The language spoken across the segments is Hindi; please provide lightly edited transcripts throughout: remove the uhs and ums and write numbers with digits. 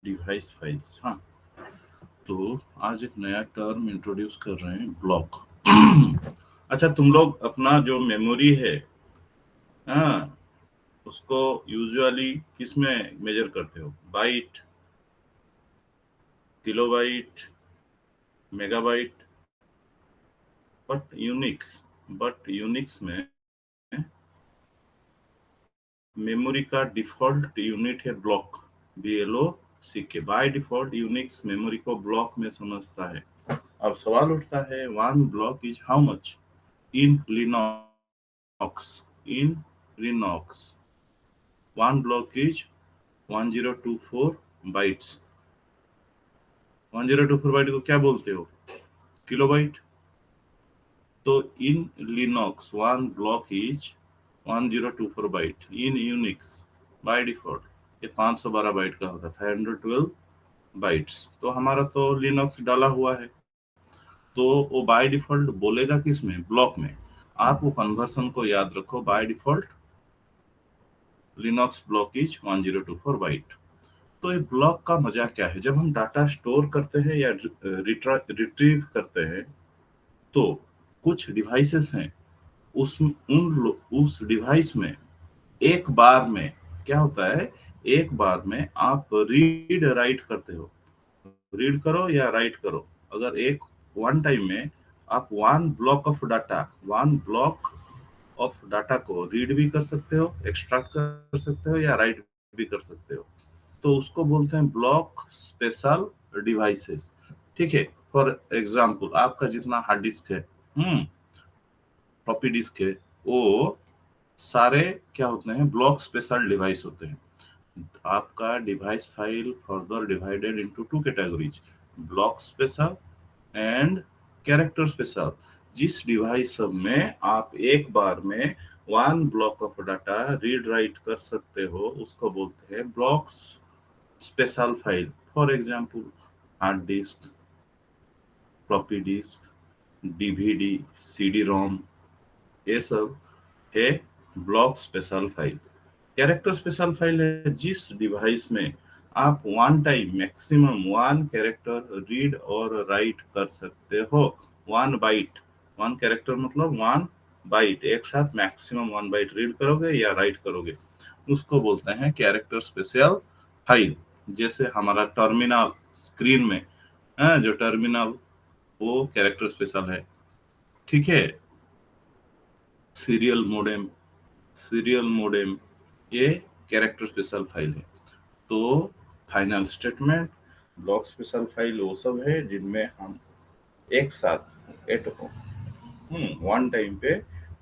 Device files. हाँ, तो आज एक नया टर्म इंट्रोड्यूस कर रहे हैं, ब्लॉक। अच्छा, तुम लोग अपना जो मेमोरी है, हाँ, उसको यूजुअली किस में मेजर करते हो? Byte, kilobyte, megabyte? But Unix में मेमोरी का डिफॉल्ट यूनिट है block, BLOCK। By default Unix memory को ब्लॉक में समझता है। अब सवाल उठता है, one block is how much in Linux? One block is 1024 bytes. 1024 byte को क्या बोलते हो? किलोबाइट। तो in Linux one block is 1024 byte. In Unix by default ये 512 बाइट का होता है, 512 बाइट्स। तो हमारा तो लिनक्स डाला हुआ है, तो वो बाय डिफॉल्ट बोलेगा किस में? ब्लॉक में। आप वो कन्वर्सन को याद रखो, by default Linux block is 1024 byte. तो ये ब्लॉक का मजा क्या है? जब हम डाटा स्टोर करते हैं या रिट्रीव करते हैं, तो कुछ डिवाइसेस हैं, उस डिवाइस में एक बार में क्या होता है, एक बार में आप रीड राइट करते हो, रीड करो या राइट करो। अगर एक वन टाइम में आप वन ब्लॉक ऑफ डाटा को रीड भी कर सकते हो, एक्सट्रैक्ट कर सकते हो या राइट भी कर सकते हो, तो उसको बोलते हैं ब्लॉक स्पेशल डिवाइसेस। ठीक है, फॉर एग्जाम्पल आपका जितना हार्ड डिस्क है, फ्लॉपी डिस्क है, वो सारे क्या होते हैं? ब्लॉक स्पेशल डिवाइस होते हैं। आपका device file further divided into two categories, block special and character special. जिस डिवाइस सब में आप एक बार में one block of data read write कर सकते हो, उसको बोलते हैं block special file. For example hard disk, floppy disk, DVD, CD रोम, ये सब है block special file. Character special file है जिस डिवाइस में आप one time maximum one character read और राइट कर सकते हो। वन बाइट, वन कैरेक्टर मतलब वन बाइट, एक साथ मैक्सिमम वन बाइट रीड करोगे या राइट करोगे, उसको बोलते हैं कैरेक्टर स्पेशल फाइल। जैसे हमारा टर्मिनल स्क्रीन में जो टर्मिनल, वो कैरेक्टर स्पेशल है। ठीक है, सीरियल मोडेम ये कैरेक्टर स्पेशल फाइल है। तो final statement, block special file वो सब है जिनमें हम एक साथ एट वन टाइम पे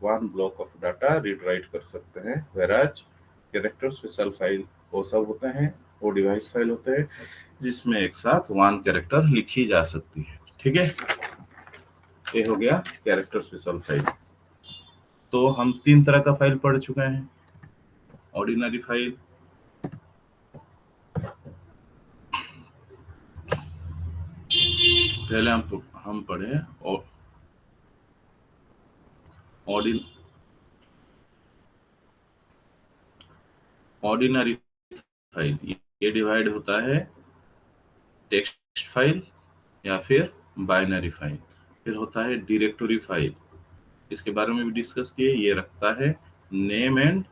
one block of data read write कर सकते हैं। वेराज कैरेक्टर स्पेशल फाइल वो सब होते हैं, वो डिवाइस फाइल होते हैं जिसमें एक साथ वन कैरेक्टर लिखी जा सकती है। ठीक है, ये हो गया कैरेक्टर स्पेशल फाइल। तो हम तीन तरह का फाइल पढ़ चुके हैं। ऑर्डिनरी फाइल, पहले हम पढ़े ऑर्डिनरी फाइल। ये डिवाइड होता है टेक्स्ट फाइल या फिर बाइनरी फाइल। फिर होता है डायरेक्टरी फाइल, इसके बारे में भी डिस्कस किए। ये रखता है name and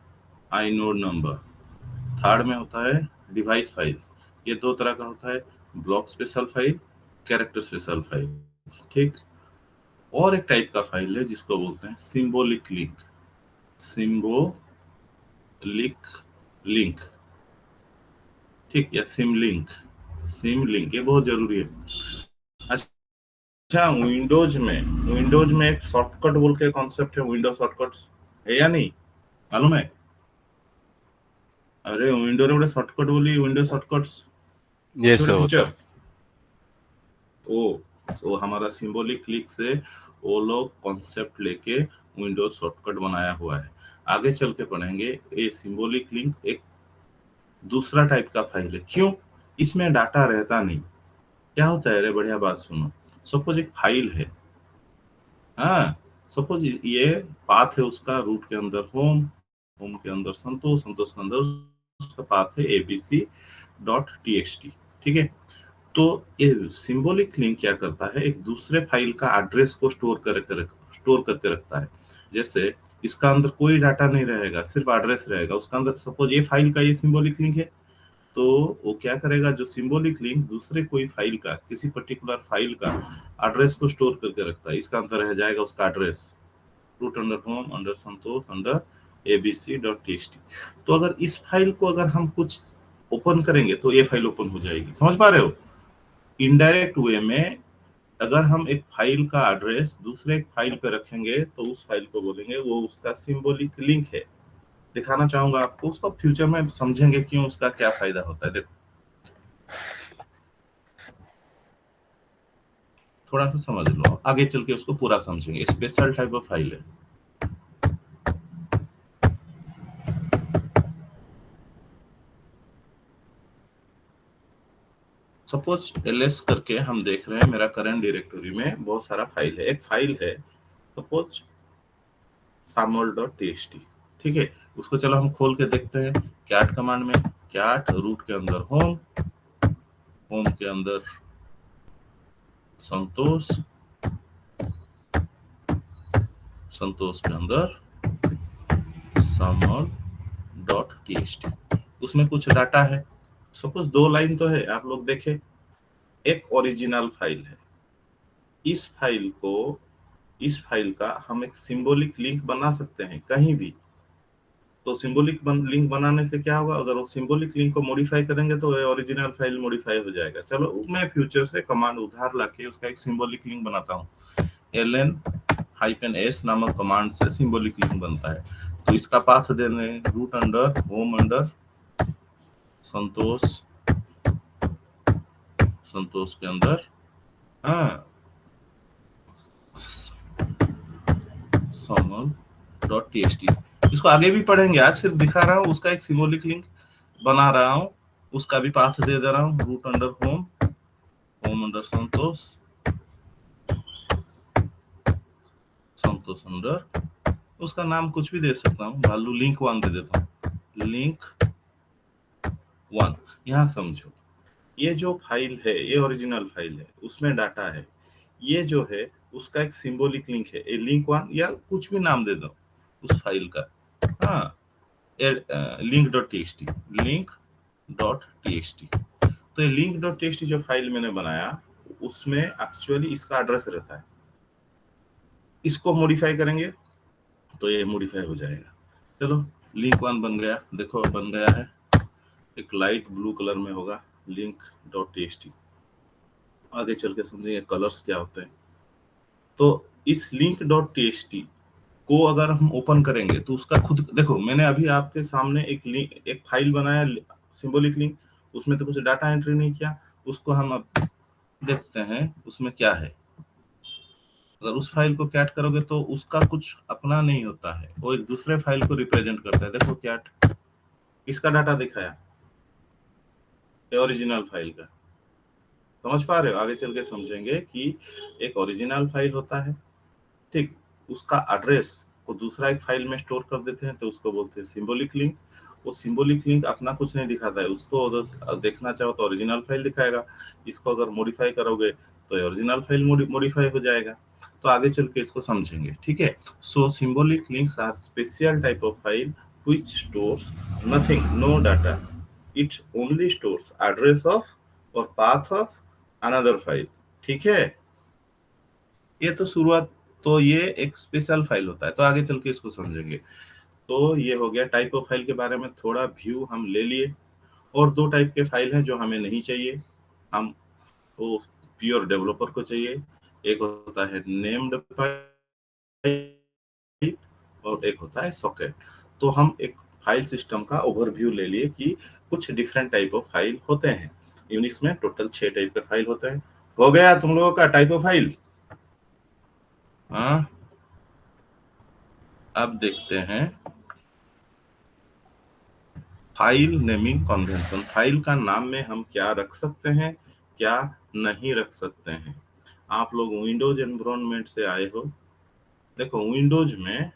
inode number. Third में होता है डिवाइस फाइल्स, ये दो तरह का होता है, block special file, character special file. ठीक, और एक टाइप का फाइल है जिसको बोलते हैं सिंबॉलिक लिंक। सिंबॉलिक लिंक, ठीक, या सिम लिंक, ये बहुत जरूरी है। अच्छा, विंडोज में एक शॉर्टकट बोल के कॉन्सेप्ट है, विंडो शॉर्टकट्स है या नहीं, मालूम है? अरे विंडो रे शॉर्टकट बोली, विंडो शॉर्टकट्स ये अच्छे सब होता फीचर। ओ हमारा सिंबॉलिक क्लिक से वो लोग कॉन्सेप्ट लेके विंडोज शॉर्टकट बनाया हुआ है। आगे चल के पढ़ेंगे, ये सिंबॉलिक लिंक एक दूसरा टाइप का फाइल है। क्यों? इसमें डाटा रहता नहीं। क्या होता है? अरे बढ़िया बात सुनो, सपोज एक फाइल है, हाँ, सपोज ये पाथ है उसका, रूट के अंदर होम के अंदर संतोष के अंदर उसका पाथ है abc.txt। ठीक है। तो ये सिंबॉलिक लिंक क्या करता है, एक दूसरे फाइल का एड्रेस को स्टोर करके रखता है। जैसे इसका अंदर कोई डाटा नहीं रहेगा, सिर्फ एड्रेस रहेगा उसका अंदर। सपोज ये फाइल का ये सिंबॉलिक लिंक है, तो वो क्या करेगा, जो सिंबॉलिक लिंक दूसरे कोई फाइल का, किसी पर्टिकुलर फाइल का एड्रेस को स्टोर करके रखता है। इसका अंदर रह जाएगा उसका address root under home under Santosh under abc.txt। तो अगर इस फाइल को अगर हम कुछ ओपन करेंगे तो ये फाइल ओपन हो जाएगी। समझ पा रहे हो? इनडायरेक्ट वे में अगर हम एक फाइल का एड्रेस दूसरे एक फाइल पे रखेंगे तो उस फाइल को बोलेंगे वो उसका सिंबॉलिक लिंक है। दिखाना चाहूंगा आपको, उसको फ्यूचर में समझेंगे क्यों, उसका क्या फायदा होता है। देखो थोड़ा सा समझ लो, आगे चल के उसको पूरा समझेंगे। स्पेशल टाइप ऑफ फाइल है। सपोज ls करके हम देख रहे हैं, मेरा करंट डायरेक्टरी में बहुत सारा फाइल है। एक फाइल है सपोज samol.txt, ठीक है। उसको चलो हम खोल के देखते हैं कैट कमांड में। कैट रूट के अंदर होम, होम के अंदर संतोष, संतोष के अंदर samol.txt। उसमें कुछ डाटा है, सपोज 2 लाइन तो है, आप लोग देखें। एक ओरिजिनल फाइल है। इस फाइल को, इस फाइल का हम एक सिंबॉलिक लिंक बना सकते हैं कहीं भी। तो सिंबॉलिक लिंक बनाने से क्या होगा, अगर वो सिंबॉलिक लिंक को मॉडिफाई करेंगे तो ओरिजिनल फाइल मॉडिफाई हो जाएगा। चलो मैं फ्यूचर से कमांड उधार लाके उसका एक सिंबॉलिक लिंक बनाता हूँ। ln-s नामक कमांड से सिंबॉलिक लिंक बनता है। तो इसका पाथ देने root under home under Santosh, संतोष के अंदर हाँ samol.txt। इसको आगे भी पढ़ेंगे, आज सिर्फ दिखा रहा हूँ उसका एक सिंबॉलिक लिंक बना रहा हूँ। उसका भी पाथ दे दे रहा हूँ root under home, home under Santosh, Santosh under, उसका नाम कुछ भी दे सकता हूँ, भालू लिंक 1 दे देता हूँ, लिंक 1। यहाँ समझो, ये जो फाइल है ये ओरिजिनल फाइल है, उसमें डाटा है। ये जो है उसका एक सिंबॉलिक लिंक है, ये लिंक 1 या कुछ भी नाम दे दो उस फाइल का। हाँ link dot T x T, link dot T x T. तो ये link dot T x T जो फाइल मैंने बनाया उसमें एक्चुअली इसका एड्रेस रहता है। इसको मॉडिफाई करेंगे तो ये मॉडिफाई हो जाएगा। चलो लिंक 1 बन गया, देखो बन गया है, एक लाइट ब्लू कलर में होगा link dot T x T. आगे चल के समझेंगे कलर्स क्या होते हैं। तो इस link dot T x T को अगर हम ओपन करेंगे तो उसका खुद देखो, मैंने अभी आपके सामने एक लिंक, एक फाइल बनाया सिंबॉलिक लिंक, उसमें तो कुछ डाटा एंट्री नहीं किया। उसको हम अब देखते हैं उसमें क्या है। अगर उस फाइल को कैट करोगे तो उसका कुछ अपना नहीं होता है, वो एक दूसरे फाइल को रिप्रेजेंट करता है। देखो कैट, इसका डाटा दिखाया ओरिजिनल फाइल का। समझ पा रहे हो? आगे चल के समझेंगे कि एक ओरिजिनल फाइल होता है, ठीक, उसका एड्रेस को दूसरा एक फाइल में स्टोर कर देते हैं तो उसको बोलते हैं सिंबॉलिक लिंक। वो सिंबॉलिक लिंक अपना कुछ नहीं दिखाता है, उसको अगर देखना चाहो तो ओरिजिनल फाइल दिखाएगा। इसको अगर मॉडिफाई करोगे तो ओरिजिनल फाइल मॉडिफाई हो जाएगा। तो आगे चल के इसको समझेंगे, ठीक है। So symbolic links are special type of file which stores nothing, no data. It only stores address of or path of another file, ठीक है। ये तो शुरुआत, तो ये एक स्पेशल फाइल होता है। तो आगे चल के इसको समझेंगे। तो ये हो गया टाइप ऑफ फाइल के बारे में, थोड़ा व्यू हम ले लिए। और 2 टाइप के फाइल हैं जो हमें नहीं चाहिए, हम वो प्योर डेवलपर को चाहिए। एक होता है नेम्ड फाइल और एक होता है सॉकेट। तो हम एक फाइल सिस्टम का ओवरव्यू ले लिए कि कुछ डिफरेंट टाइप ऑफ फाइल होते हैं। यूनिक्स में टोटल 6 टाइप के फाइल होते हैं। हो गया तुम लोगों का टाइप ऑफ फाइल? हाँ, अब देखते हैं फाइल नेमिंग कन्वेंशन। फाइल का नाम में हम क्या रख सकते हैं, क्या नहीं रख सकते हैं। आप लोग विंडोज एनवायरनमेंट से आए हो, देखो विंडोज में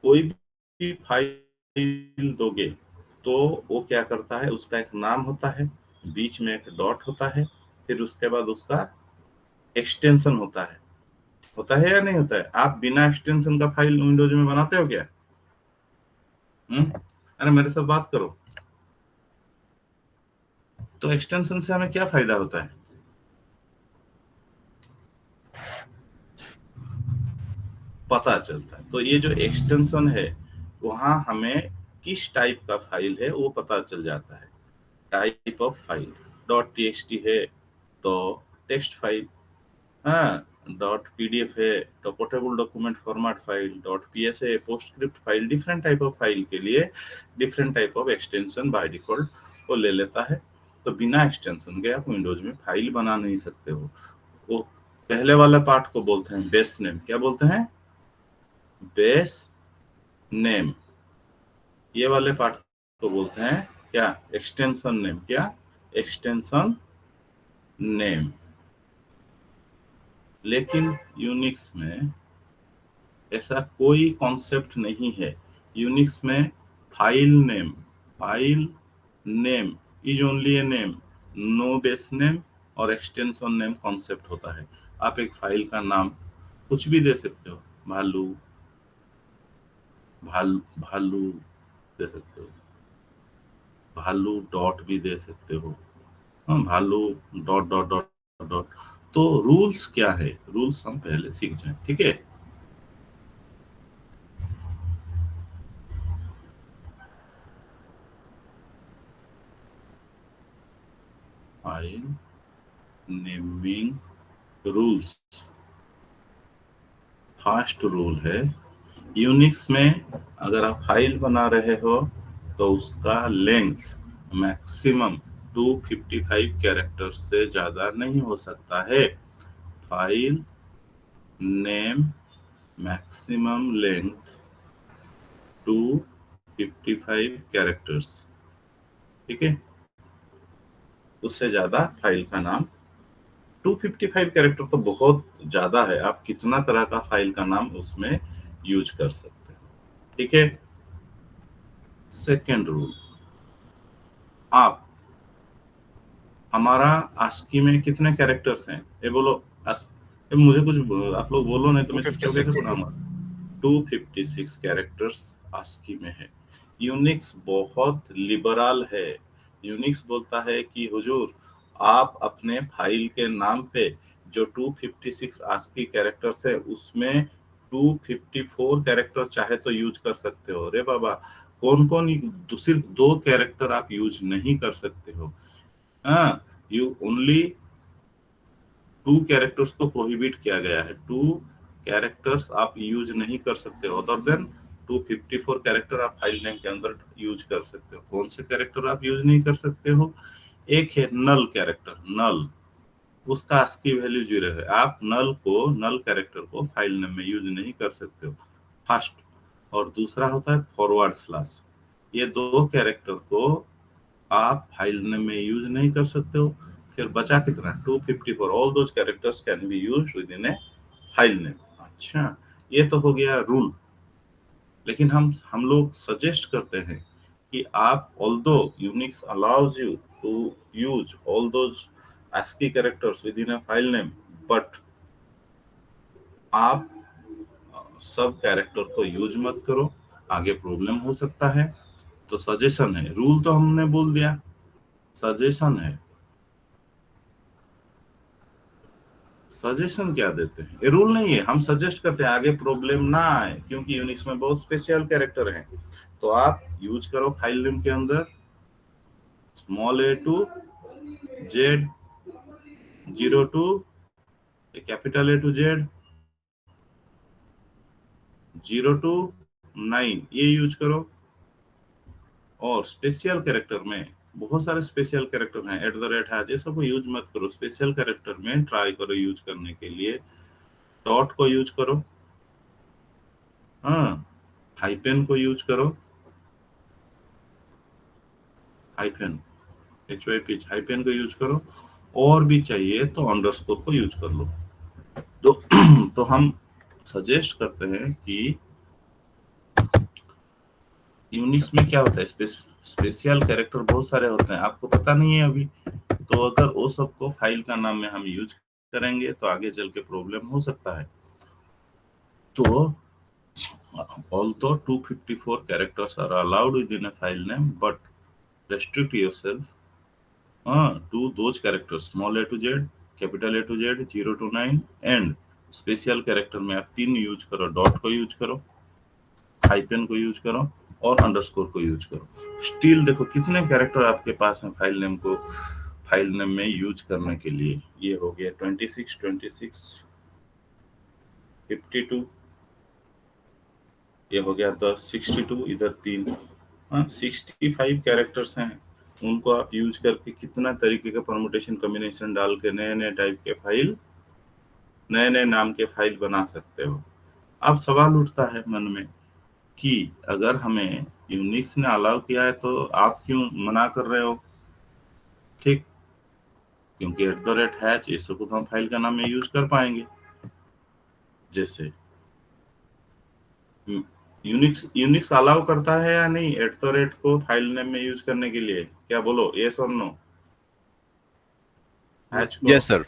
कोई भी फाइल दोगे तो वो क्या करता है, उसका एक नाम होता है, बीच में एक डॉट होता है, फिर उसके बाद उसका एक्सटेंशन होता है या नहीं होता है? आप बिना एक्सटेंशन का फाइल विंडोज में बनाते हो क्या? अरे मेरे साथ बात करो। तो एक्सटेंशन से हमें क्या फायदा होता है? पता चलता है। तो ये जो एक्सटेंशन है, वहां हमें किस टाइप का फाइल है वो पता चल जाता है। Type of file, dot TXT है तो टेक्स्ट फाइल, हाँ, डॉट पीडीएफ है तो portable document format file, dot PSA PostScript file. Different type of file के लिए different type of extension by default वो ले लेता है। तो बिना एक्सटेंशन के आप विंडोज में फाइल बना नहीं सकते हो। वो पहले वाला पार्ट को बोलते हैं बेस नेम। क्या बोलते हैं? Base name. ये वाले पार्ट को बोलते हैं क्या? Extension name. क्या? Extension name. लेकिन यूनिक्स में ऐसा कोई कॉन्सेप्ट नहीं है। यूनिक्स में file name is only a name, no base name और एक्सटेंशन नेम कॉन्सेप्ट होता है। आप एक फाइल का नाम कुछ भी दे सकते हो, भालू भालू दे सकते हो, भालू डॉट भी दे सकते हो, हाँ, भालू डॉट डॉट डॉट डॉट। तो रूल्स क्या है? रूल्स हम पहले सीख जाएं, ठीक है? File naming rules. First rule है, यूनिक्स में अगर आप फाइल बना रहे हो तो उसका लेंथ मैक्सिमम 255 कैरेक्टर से ज्यादा नहीं हो सकता है। File name maximum length 255 characters, ठीक है? उससे ज्यादा फाइल का नाम, 255 कैरेक्टर तो बहुत ज्यादा है, आप कितना तरह का फाइल का नाम उसमें यूज कर सकते हैं, ठीक है? सेकेंड रूल, आप हमारा आस्की में कितने कैरेक्टर्स हैं? ये बोलो। मुझे कुछ आप लोग बोलो, नहीं तो मैं चुपचाप कैसे 256 पढ़ाऊंगा। 256 कैरेक्टर्स आस्की में है। यूनिक्स बहुत लिबरल है। यूनिक्स बोलता है कि हुजूर, आप अपने फाइल के नाम पे जो 256 आस्की कैरेक्टर्स है उसमें 254 कैरेक्टर चाहे तो यूज कर सकते हो। अरे बाबा, कौन कौन? सिर्फ 2 कैरेक्टर आप यूज नहीं कर सकते हो। हाँ, यू ओनली 2 कैरेक्टर्स को प्रोहिबिट किया गया है। 2 कैरेक्टर्स आप यूज नहीं कर सकते हो, अदर देन 254 कैरेक्टर आप फाइल नेम के अंदर यूज कर सकते हो। कौन से कैरेक्टर आप यूज नहीं कर सकते हो? एक है नल कैरेक्टर। नल, उसका ASCII वैल्यू 0 है। आप नल कैरेक्टर को फाइल नेम में यूज नहीं कर सकते हो, फर्स्ट। और दूसरा होता है फॉरवर्ड स्लैश। ये 2 कैरेक्टर को आप फाइल नेम में यूज नहीं कर सकते हो। फिर बचा कितना? 254। All those characters can be used with in a file name. अच्छा, ये तो हो गया रूल। लेकिन हम लोग सजेस्ट करते हैं कि आप, although Unix allows you to use all those ASCII characters within a file name, but आप सब कैरेक्टर को यूज मत करो, आगे प्रॉब्लम हो सकता है। तो सजेशन है, रूल तो हमने बोल दिया, सजेशन है। सजेशन क्या देते हैं? ये रूल नहीं है, हम सजेस्ट करते हैं आगे प्रॉब्लम ना आए, क्योंकि यूनिक्स में बहुत स्पेशल कैरेक्टर हैं। तो आप यूज करो फाइल नेम के अंदर a to z, 0 to A to Z, 0 to 9, ये यूज करो। और स्पेशल कैरेक्टर में बहुत सारे स्पेशल कैरेक्टर हैं, @ है, ये सब यूज मत करो। स्पेशल कैरेक्टर में ट्राई करो यूज करने के लिए, डॉट को यूज करो, हाँ, हाइपेन को यूज करो, हाइपेन, हाइपेन को यूज करो, और भी चाहिए तो अंडरस्कोर को यूज कर लो। तो तो हम सजेस्ट करते हैं कि यूनिक्स में क्या होता है, स्पेशल कैरेक्टर बहुत सारे होते हैं, आपको पता नहीं है अभी। तो अगर वो सबको फाइल का नाम में हम यूज करेंगे तो आगे चल के प्रॉब्लम हो सकता है। तो although 254 characters are allowed within a file name, but restrict yourself to those characters small a to z, capital A to Z, 0 to 9 and special character में आप 3 यूज करो, डॉट को यूज करो, हाइपन को यूज करो और अंडरस्कोर को यूज करो। स्टिल देखो कितने कैरेक्टर आपके पास हैं फाइल नेम को, फाइल नेम में यूज करने के लिए। ये हो गया 26, 52, ये हो गया 10, 62, इधर 3, 65 कैरेक्टर्स हैं। उनको आप यूज करके कितना तरीके का परमुटेशन कॉम्बिनेशन डाल के नए नए टाइप के फाइल, नए नए नाम के फाइल बना सकते हो। अब सवाल उठता है मन में कि अगर हमें यूनिक्स ने अलाउ किया है तो आप क्यों मना कर रहे हो? ठीक, क्योंकि @हैच ये सब तो हम फाइल का नाम में यूज कर पाएंगे। जैसे यूनिक्स यूनिक्स अलाउ करता है या नहीं को फाइल नेम में यूज करने के लिए? क्या बोलो, यस और नो? हैच को यस सर।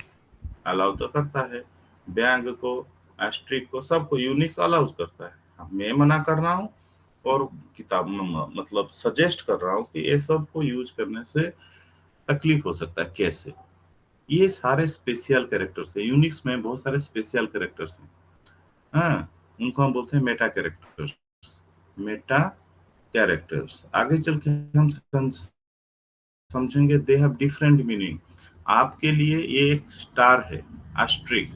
अलाउ तो करता है, बैंक को, एस्ट्रिक को, सबको यूनिक्स अलाउ करता है। मैं मना कर रहा हूँ और किताब में मतलब सजेस्ट कर रहा हूँ कि ये सब को यूज करने से तकलीफ हो सकता है। कैसे? ये सारे स्पेशल कैरेक्टर्स है, यूनिक्स में बहुत सारे स्पेशल कैरेक्टर्स हैं। हाँ, उनको हम बोलते हैं मेटा कैरेक्टर्स। मेटा कैरेक्टर्स आगे चल के हम समझेंगे, दे हैव डिफरेंट मीनिंग। आपके लिए ये एक स्टार है, एस्ट्रिक,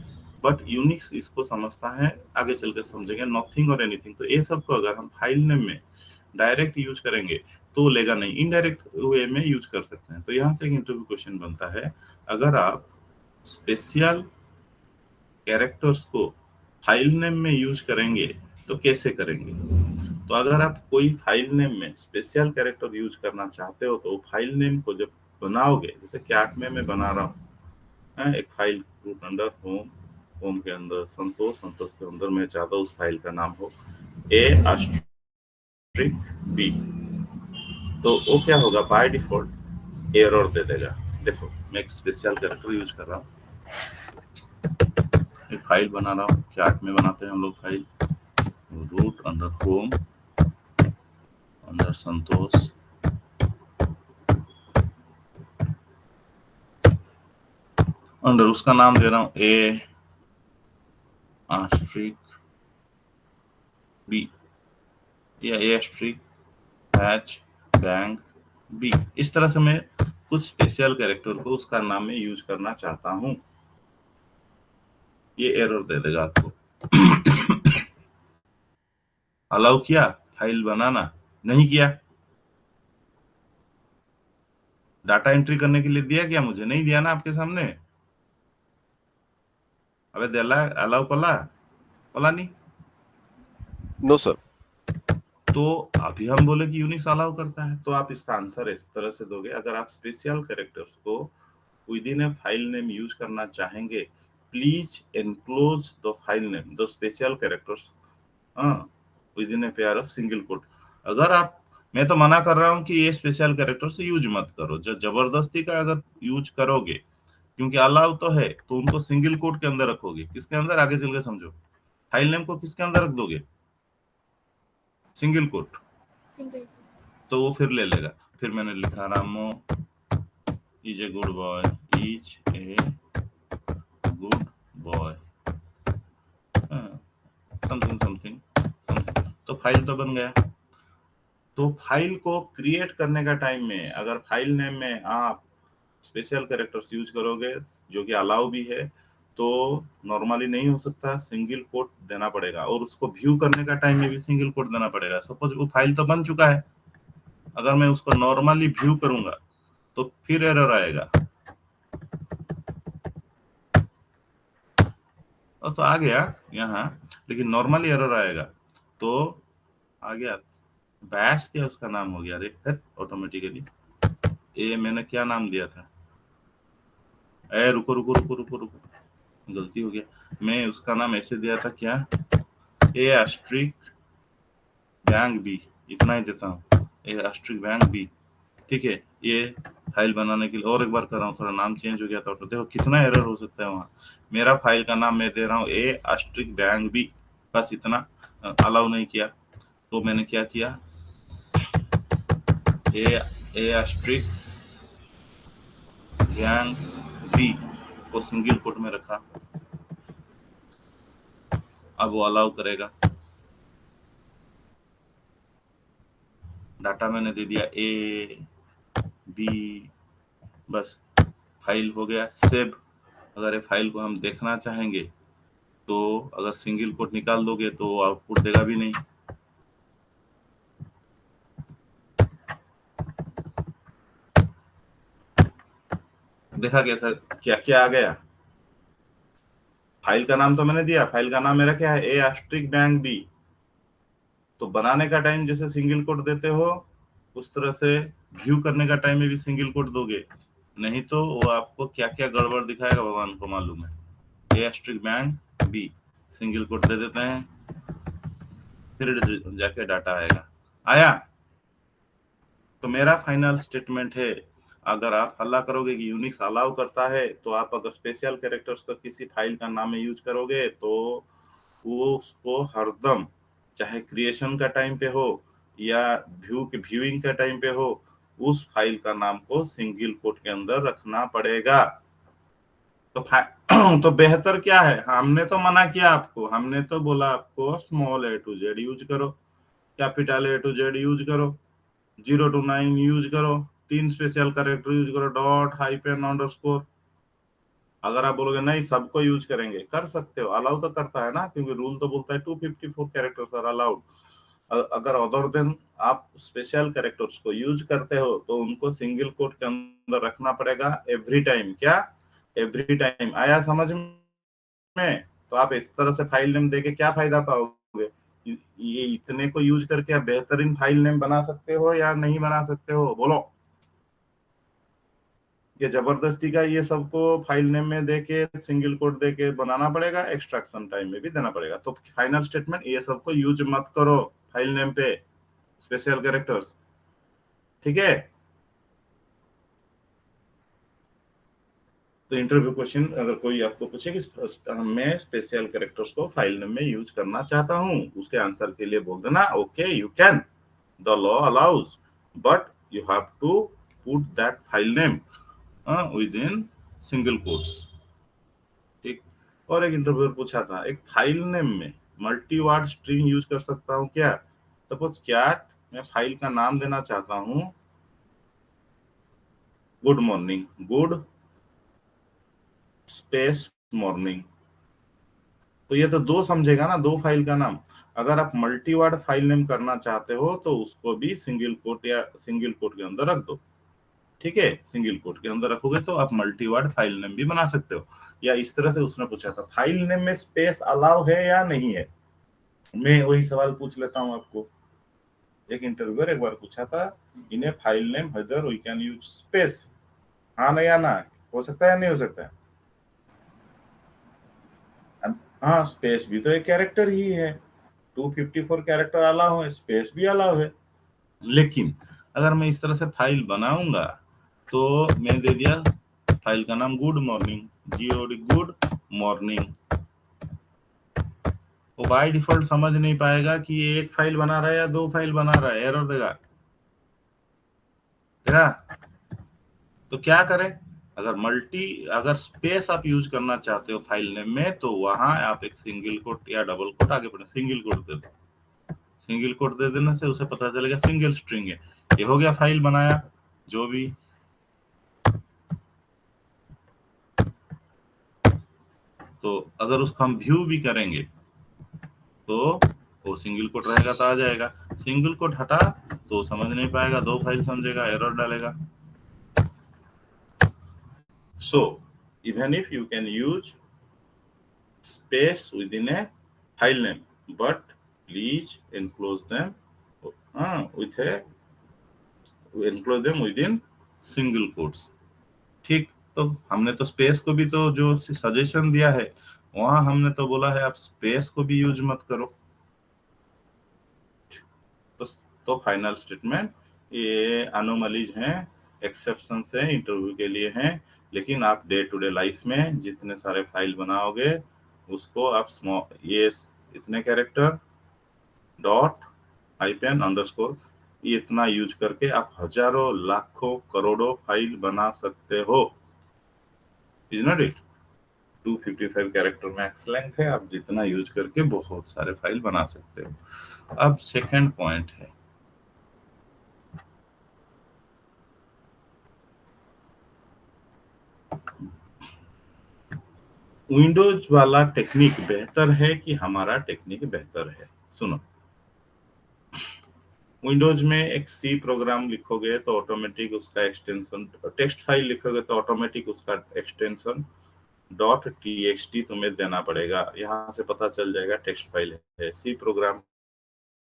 बट यूनिक्स इसको समझता है, आगे चल के समझेंगे, नथिंग और एनीथिंग। तो ये सब को अगर हम फाइल नेम में डायरेक्ट यूज करेंगे तो लेगा नहीं, इनडायरेक्ट वे में यूज कर सकते हैं। तो यहाँ से एक इंटरव्यू क्वेश्चन बनता है, अगर आप स्पेशल कैरेक्टर्स को फाइल नेम में यूज करेंगे तो कैसे करेंगे? तो अगर आप कोई फाइल नेम में स्पेशल कैरेक्टर यूज करना चाहते हो तो फाइल नेम को जब बनाओगे, जैसे कैट में मैं बना रहा हूँ एक file, root under home, home के अंदर संतोष, संतोष के अंदर मैं चाहता हूँ उस फाइल का नाम हो A*B, तो वो क्या होगा, बाय डिफॉल्ट एरर दे देगा। देखो मैं एक स्पेशल कैरेक्टर यूज कर रहा हूँ, एक फाइल बना रहा हूँ, कैट में बनाते हैं हम लोग file, root under home under Santosh, under उसका नाम दे रहा हूँ A*B या A*H बैंक B। इस तरह से मैं कुछ स्पेशल कैरेक्टर को उसका नाम में यूज करना चाहता हूँ, ये एरर दे देगा आपको। अलाउ किया फाइल बनाना? नहीं किया। डाटा एंट्री करने के लिए दिया क्या? मुझे नहीं दिया ना आपके सामने। अबे दिला अलाउ पला पला नहीं। No sir. तो अभी हम बोले कि यूनिक्स अलाउ करता है, तो आप इसका आंसर इस तरह से दोगे, अगर आप स्पेशल कैरेक्टर्स को with in a file name use करना चाहेंगे, please enclose the file name the special characters within a pair of single quote. अगर आप, मैं तो मना कर रहा हूँ कि ये स्पेशल कैरेक्टर्स यूज मत करो, जो जबरदस्ती का अगर यूज करोगे, क्योंकि अलाउ तो है, तो उनको सिंगल कोट के अंदर रखोगे। किसके अंदर? आगे चल के समझो। फाइल नेम को किसके अंदर रख दोगे? Single quote. सिंगल। तो वो फिर ले लेगा। फिर मैंने लिखा रामो is a good boy, is a good boy, something something something, तो फाइल तो बन गया। तो फाइल को क्रिएट करने का टाइम में अगर फाइल नेम में आप स्पेशल कैरेक्टर्स यूज करोगे जो कि अलाउ भी है, तो नॉर्मली नहीं हो सकता, सिंगल कोट देना पड़ेगा, और उसको व्यू करने का टाइम में भी सिंगल कोट देना पड़ेगा। सपोज वो फाइल तो बन चुका है, अगर मैं उसको नॉर्मली व्यू करूंगा तो फिर एरर आएगा। तो आ गया यहाँ, लेकिन नॉर्मली एरर आएगा। तो आ गया बैश, क्या उसका नाम हो गया, अरे ऑटोमेटिकली ये मैंने क्या नाम दिया था, ए रुको रुको रुको रुको रुको, गलती हो गया। मैं उसका नाम ऐसे दिया था क्या, A** बैंक B, इतना ही देता हूँ, ए एस्ट्रिक बैंक बी। ठीक है, ये फाइल बनाने के लिए और एक बार कर रहा हूँ, थोड़ा नाम चेंज हो गया था, तो देखो कितना एरर हो सकता है वहाँ। मेरा फाइल का नाम मैं दे रहा हूँ ए एस्ट्रिक बैंक बी, बस इतना। अलाउ नहीं किया, तो मैंने क्या किया, ए एस्ट्रिक बैंक बी को सिंगल कोट में रखा, अब वो अलाउ करेगा। डाटा मैंने दे दिया ए बी, बस फाइल हो गया सेव। अगर ये फाइल को हम देखना चाहेंगे तो अगर सिंगल कोट निकाल दोगे तो आउटपुट देगा भी नहीं। देखा कैसा, क्या क्या आ गया। फाइल का नाम तो मैंने दिया, फाइल का नाम मेरा क्या है, ए एस्ट्रिक बैंक बी। तो बनाने का टाइम जैसे सिंगल कोट देते हो उस तरह से व्यू करने का टाइम में भी सिंगल कोट दोगे, नहीं तो वो आपको क्या क्या गड़बड़ दिखाएगा भगवान को मालूम है। A asterisk bank b single quote दे देते हैं, फिर जाके डाटा आएगा। आया, तो मेरा फाइनल स्टेटमेंट है, अगर आप हल्ला करोगे कि यूनिक्स अलाउ करता है, तो आप अगर स्पेशल कैरेक्टर्स को किसी फाइल का नाम में यूज करोगे तो वो उसको हरदम, चाहे क्रिएशन का टाइम पे हो या व्यूइंग का टाइम पे हो, उस फाइल का नाम को सिंगल कोट के अंदर रखना पड़ेगा। तो तो बेहतर क्या है, हमने तो मना किया आपको, हमने तो बोला आपको small a to z use करो, capital a to z use करो, 0 to 9 यूज करो, 3 स्पेशल कैरेक्टर यूज करो, डॉट हाइफन अंडरस्कोर। अगर आप बोलोगे नहीं सबको यूज करेंगे, कर सकते हो, अलाउ तो करता है ना, क्योंकि रूल तो बोलता है 254 कैरेक्टर्स आर अलाउड। अगर अदर देन आप स्पेशल कैरेक्टर्स को यूज करते हो तो उनको सिंगल कोट के अंदर रखना पड़ेगा एवरी टाइम। क्या एवरी टाइम, आया समझ में? तो आप इस तरह से फाइल नेम देके क्या फायदा पाओगे? ये इतने को यूज करके आप बेहतरीन फाइल नेम बना सकते हो या नहीं बना सकते हो, बोलो? ये जबरदस्ती का ये सबको फाइल नेम में देके सिंगल कोट देके बनाना पड़ेगा, एक्सट्रैक्शन टाइम में भी देना पड़ेगा। तो फाइनल स्टेटमेंट, ये सबको यूज मत करो फाइल नेम पे स्पेशल कैरेक्टर्स, ठीक है? तो इंटरव्यू क्वेश्चन अगर कोई आपको पूछे कि मैं स्पेशल कैरेक्टर्स को फाइल नेम में यूज करना चाहता हूँ, उसके आंसर के लिए बोल देना okay you can, the law allows, but you have to put that file name within single quotes. ठीक। और एक इंटरव्यूअर पूछा था, एक फाइल नेम में मल्टी वर्ड स्ट्रिंग यूज कर सकता हूँ क्या? सपोज क्या मैं फाइल का नाम देना चाहता हूँ good morning, good space morning, तो ये तो दो समझेगा ना, दो फाइल का नाम। अगर आप मल्टी वर्ड फाइल नेम करना चाहते हो तो उसको भी सिंगल कोट या सिंगल कोट के अंदर रख दो, ठीक है? सिंगल कोट के अंदर रखोगे तो आप मल्टी वर्ड फाइल नेम भी बना सकते हो। या इस तरह से उसने पूछा था, फाइल नेम में स्पेस अलाउ है या नहीं है? मैं वही सवाल पूछ लेता हूँ आपको। एक इंटरव्यूअर एक बार पूछा था, in a file name whether we can use space, हाँ ना या ना? हो सकता है या नहीं हो सकता है? हाँ, स्पेस भी तो एक कैरेक्टर ही है, 254 कैरेक्टर अलाउ है, स्पेस भी अलाउ है। लेकिन अगर मैं इस तरह से फाइल बनाऊंगा तो मैं दे दिया फाइल का नाम good morning, GOD good morning, वो बाय डिफॉल्ट समझ नहीं पाएगा कि ये एक फाइल बना रहा है या दो फाइल बना रहा है, एरर देगा। क्या? तो क्या करें? अगर स्पेस आप यूज करना चाहते हो फाइल नेम में, तो वहां आप एक सिंगल कोट या डबल कोट, आगे बढ़े सिंगल कोट दे दो। सिंगल कोट दे देने से उसे पता चलेगा सिंगल स्ट्रिंग है, ये हो गया फाइल बनाया जो भी। तो अगर उसको हम व्यू भी करेंगे तो वो सिंगल कोट रहेगा तो आ जाएगा, सिंगल कोट हटा तो समझ नहीं पाएगा, दो फाइल समझेगा, एरर डालेगा। So even if you can use space within a file name, but please enclose them with a enclose them within single quotes। ठीक। तो हमने तो स्पेस को भी तो जो सजेशन दिया है वहां हमने तो बोला है आप स्पेस को भी यूज मत करो। तो तो फाइनल स्टेटमेंट ये अनोमलीज हैं, एक्सेप्शंस हैं, इंटरव्यू के लिए हैं, लेकिन आप डे टू डे लाइफ में जितने सारे फाइल बनाओगे उसको आप स्मॉल ये इतने कैरेक्टर डॉट हाइपेन अंडरस्कोर ये इतना यूज करके आप हजारों लाखों करोड़ों फाइल बना सकते हो। Is not it? 255 character max length है, आप जितना यूज करके बहुत सारे फाइल बना सकते हो। अब सेकंड पॉइंट है, विंडोज वाला टेक्निक बेहतर है कि हमारा टेक्निक बेहतर है? सुनो, विंडोज में एक सी प्रोग्राम लिखोगे तो ऑटोमेटिक उसका एक्सटेंशन, टेक्स्ट फाइल लिखोगे तो ऑटोमेटिक उसका एक्सटेंशन डॉट टीएक्सटी तुम्हें देना पड़ेगा। यहाँ से पता चल जाएगा टेक्स्ट फाइल है। सी प्रोग्राम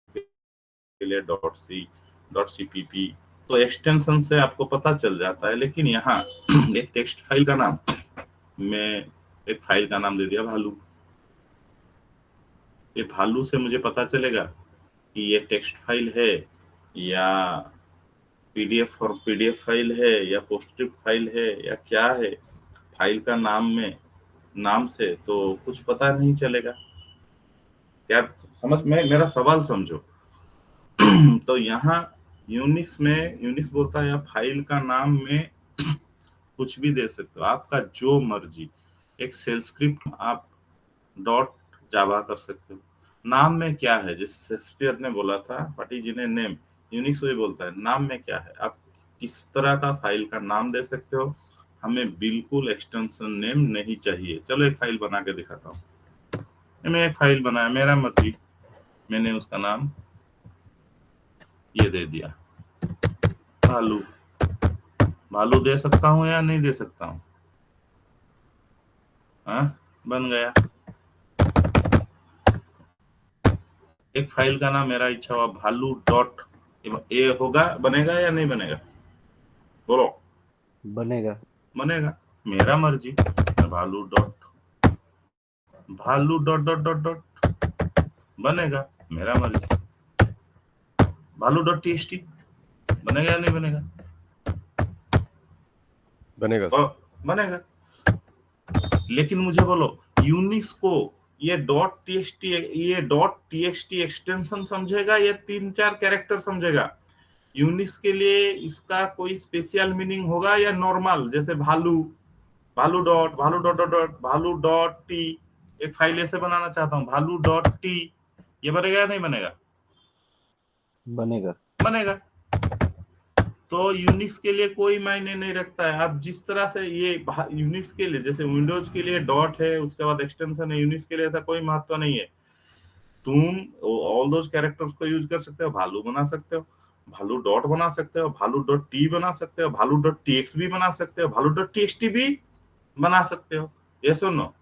के लिए डॉट सी, डॉट सीपीपी, तो एक्सटेंशन से आपको पता चल जाता है। लेकिन यहाँ एक टेक्स्ट फाइल का नाम, मैं एक फाइल का नाम दे दिया भालू। ये भालू से मुझे पता चलेगा कि ये टेक्स्ट फाइल है या पीडीएफ और पीडीएफ फाइल है या पोस्टस्क्रिप्ट फाइल है या क्या है? फाइल का नाम में, नाम से तो कुछ पता नहीं चलेगा। क्या समझ में मेरा सवाल समझो? तो यहाँ यूनिक्स में, यूनिक्स बोलता है आप फाइल का नाम में कुछ भी दे सकते हो, आपका जो मर्जी। एक सेल स्क्रिप्ट आप डॉट जावा कर सकते हो। नाम में क्या है? जैसे शेक्सपियर ने बोला था, what is in a name, Unix वही बोलता है नाम में क्या है। आप किस तरह का फाइल का नाम दे सकते हो, हमें बिल्कुल एक्सटेंशन नेम नहीं चाहिए। चलो एक फाइल बना के दिखाता हूँ। मैं एक फाइल बनाया, मेरा मर्जी, मैंने उसका नाम ये दे दिया, भालू। भालू दे सकता हूँ या नहीं दे सकता हूँ? हाँ, बन गया। एक फाइल का नाम मेरा इच्छा हुआ भालू डॉट ए होगा, बनेगा या नहीं बनेगा? बोलो। बनेगा। बनेगा, मेरा मर्जी। भालू डॉट, भालू डॉट डॉट डॉट डॉट, बनेगा, मेरा मर्जी। भालू डॉट टीएक्सटी बनेगा या नहीं बनेगा? बनेगा सर। बनेगा। लेकिन मुझे बोलो, यूनिक्स को ये डॉट टीएक्सटी एक्सटेंशन समझेगा या 3-4 कैरेक्टर समझेगा? यूनिक्स के लिए इसका कोई स्पेशल मीनिंग होगा या नॉर्मल, जैसे भालू, भालू डॉट, भालू डॉट डॉट डॉट, भालू डॉट टी। एक फाइल ऐसे बनाना चाहता हूँ, भालू डॉट टी, ये बनेगा या नहीं बनेगा? बनेगा। बनेगा। तो यूनिक्स के लिए कोई मायने नहीं रखता है। आप जिस तरह से ये यूनिक्स के लिए, जैसे विंडोज के लिए डॉट है, उसके बाद एक्सटेंशन है, यूनिक्स के लिए ऐसा कोई महत्व नहीं है। तुम ऑल दोज कैरेक्टर्स को यूज कर सकते हो, भालू बना सकते हो, भालू डॉट बना सकते हो, भालू डॉट टी बना सकते हो, भालू डॉट टीएक्स भी बना सकते हो, भालू डॉट टीएक्सटी भी बना सकते हो। ये सुनो।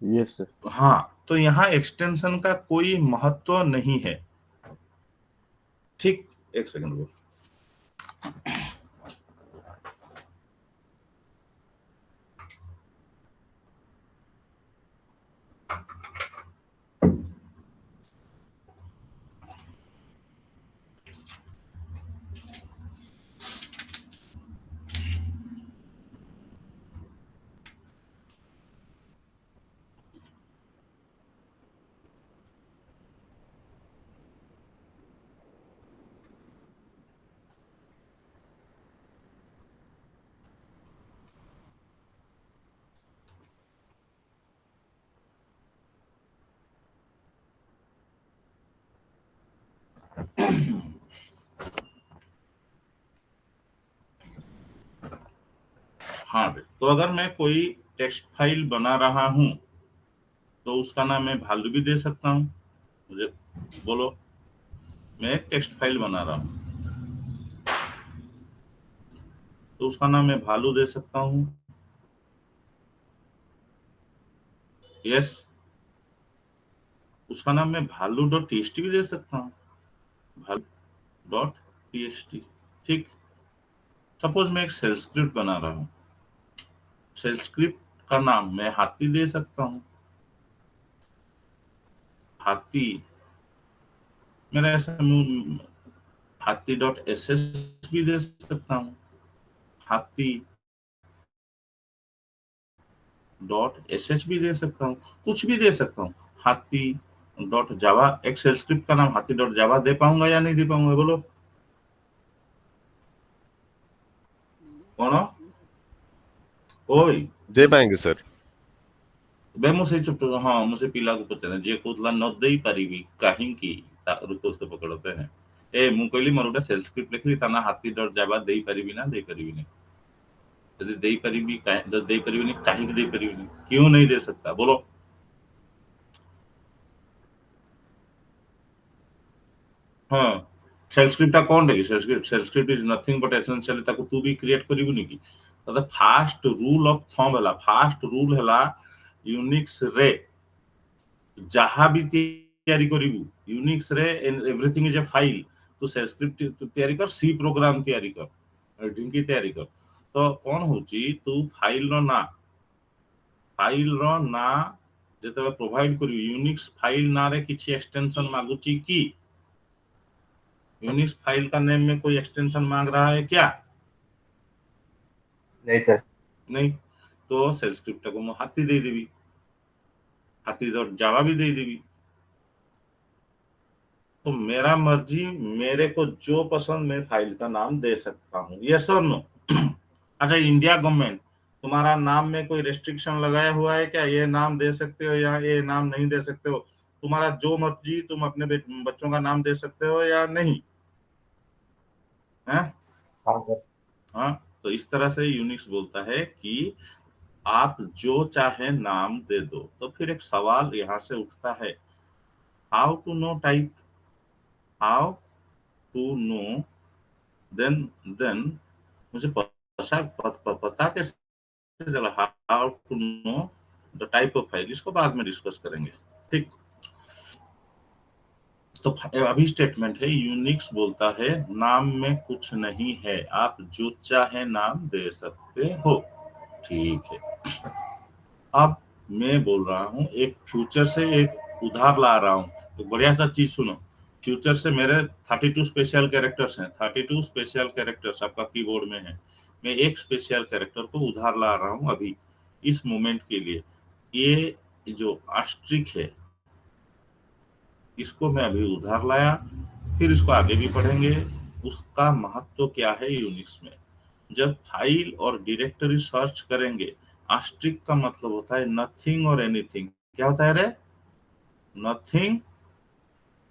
Yes sir. हाँ, तो यहाँ एक्सटेंशन का कोई महत्व नहीं है। ठीक, एक सेकंड वो। हाँ, तो अगर मैं कोई टेक्स्ट फाइल बना रहा हूं तो उसका नाम मैं भालू भी दे सकता हूं। मुझे बोलो, मैं एक टेक्स्ट फाइल बना रहा हूं तो उसका नाम मैं भालू दे सकता हूं। यस, उसका नाम मैं भालू डॉट टीएक्सटी भी दे सकता हूँ, भालू डॉट टीएक्सटी। ठीक, सपोज मैं एक सेल स्क्रिप्ट बना रहा हूँ, सेल स्क्रिप्ट का नाम मैं हाथी दे सकता हूँ, हाथी मेरा ऐसा हाथी डॉट एस भी दे सकता हूँ, हाथी डॉट एस भी दे सकता हूँ, कुछ भी दे सकता हूँ। हाथी डॉट जावा, एक शेल स्क्रिप्ट का नाम हाथी डॉट जावा दे पाऊंगा या नहीं दे पाऊंगा, बोलो कौन कोई? दे पाएंगे सर। ବେ ମୁଁ ସେଇ ହଁ ମୁଁ ସେ ପିଲାକୁ ପଚାରେ ଯିଏ କହୁଥିଲା ନ ଦେଇ ପାରିବି କାହିଁକି, ତାକୁ ସେ ପକଡ଼ତେ हैं। ମୁଁ କହିଲି ମୋର ଗୋଟେ ସେଲ୍ ସ୍କ୍ରିପ୍ଟ ଲେଖିଲି ତା ନା ହାତୀ ଡଟ୍ ଜାଭା ଦେଇପାରିବି ନା ଦେଇପାରିବିନି। ଯଦି ଦେଇପାରିବି ଯଦି ଦେଇପାରିବିନି କାହିଁକି ଦେଇପାରିବିନି, क्यों नहीं दे सकता बोलो। ହଁ ସେଲ୍ ସ୍କ୍ରିପ୍ଟଟା କଣ କି? Shell script is nothing but essentially ତାକୁ ତୁ ବି କ୍ରିଏଟ୍ କରିବୁନି କି? ତ ଫାଷ୍ଟ ରୁଲ୍ ଅଫ ଥମ୍ବ ହେଲା, ଫାଷ୍ଟ ରୁଲ୍ ହେଲା ୟୁନିକ୍ସ ରେ ଯାହା ବି ତିଆରି କରିବୁ, ୟୁନିକ୍ସ ରେ ଏଭରିଥିଂ ଇଜ ଏ ଫାଇଲ। ତୁ ସେଲ୍ ସ୍କ୍ରିପ୍ଟ ତିଆରି କର, ସି ପ୍ରୋଗ୍ରାମ ତିଆରି କର, ଢିଙ୍କି ତିଆରି କର। ତ କଣ ହଉଛି, ତୁ ଫାଇଲର ନାଁ ଯେତେବେଳେ ପ୍ରୋଭାଇଡ କରିବୁ, यूनिक्स फाइल नारे किसी एक्सटेंशन मांगुची की? यूनिक्स फाइल का नेम में कोई एक्सटेंशन मांग रहा है क्या? नहीं सर। नहीं। तो सेल स्क्रिप्ट को मैं हाथी दे देवी, हाथी डॉट जावा भी दे देवी। तो मेरा मर्जी, मेरे को जो पसंद मैं फाइल का नाम दे सकता हूँ, यस और नो? अच्छा, इंडिया गवर्नमेंट तुम्हारा नाम में कोई रेस्ट्रिक्शन लगाया हुआ है क्या? ये नाम दे सकते हो या ये नाम नहीं दे सकते हो? तुम्हारा जो मर्जी, तुम अपने बच्चों का नाम दे सकते हो या नहीं है? हाँ सर। हाँ, तो इस तरह से यूनिक्स बोलता है कि आप जो चाहे नाम दे दो। तो फिर एक सवाल यहाँ से उठता है, how to know type, how to know, then मुझे पता कैसे चला how to know the type of file, इसको बाद में डिस्कस करेंगे, ठीक। तो अभी स्टेटमेंट है, यूनिक्स बोलता है नाम में कुछ नहीं है, आप जो चाहे नाम दे सकते हो, ठीक है। अब मैं बोल रहा हूँ एक फ्यूचर से एक उधार ला रहा हूँ, तो बढ़िया सा चीज सुनो। फ्यूचर से मेरे 32 स्पेशल कैरेक्टर्स हैं, 32 स्पेशल कैरेक्टर्स आपका कीबोर्ड में है। मैं एक स्पेशल कैरेक्टर को उधार ला रहा हूँ अभी इस मोमेंट के लिए। ये जो आस्ट्रिक है, इसको मैं अभी उधार लाया, फिर इसको आगे भी पढ़ेंगे। उसका महत्व क्या है यूनिक्स में? जब फाइल और डायरेक्टरी सर्च करेंगे, आस्ट्रिक का मतलब होता है नथिंग और एनीथिंग। क्या होता है रे? नथिंग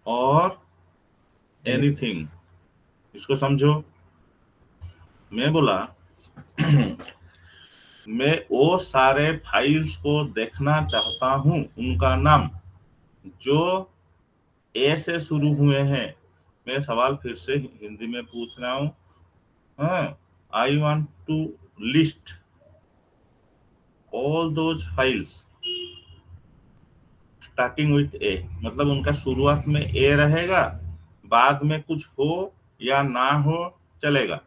और एनीथिंग। इसको समझो। मैं बोला मैं वो सारे फाइल्स को देखना चाहता हूं, उनका नाम जो ए से शुरू हुए हैं। मैं सवाल फिर से हिंदी में पूछ रहा हूं। हाँ, I want to list all those files starting with a, मतलब उनका शुरुआत में ए रहेगा, बाद में कुछ हो या ना हो चलेगा।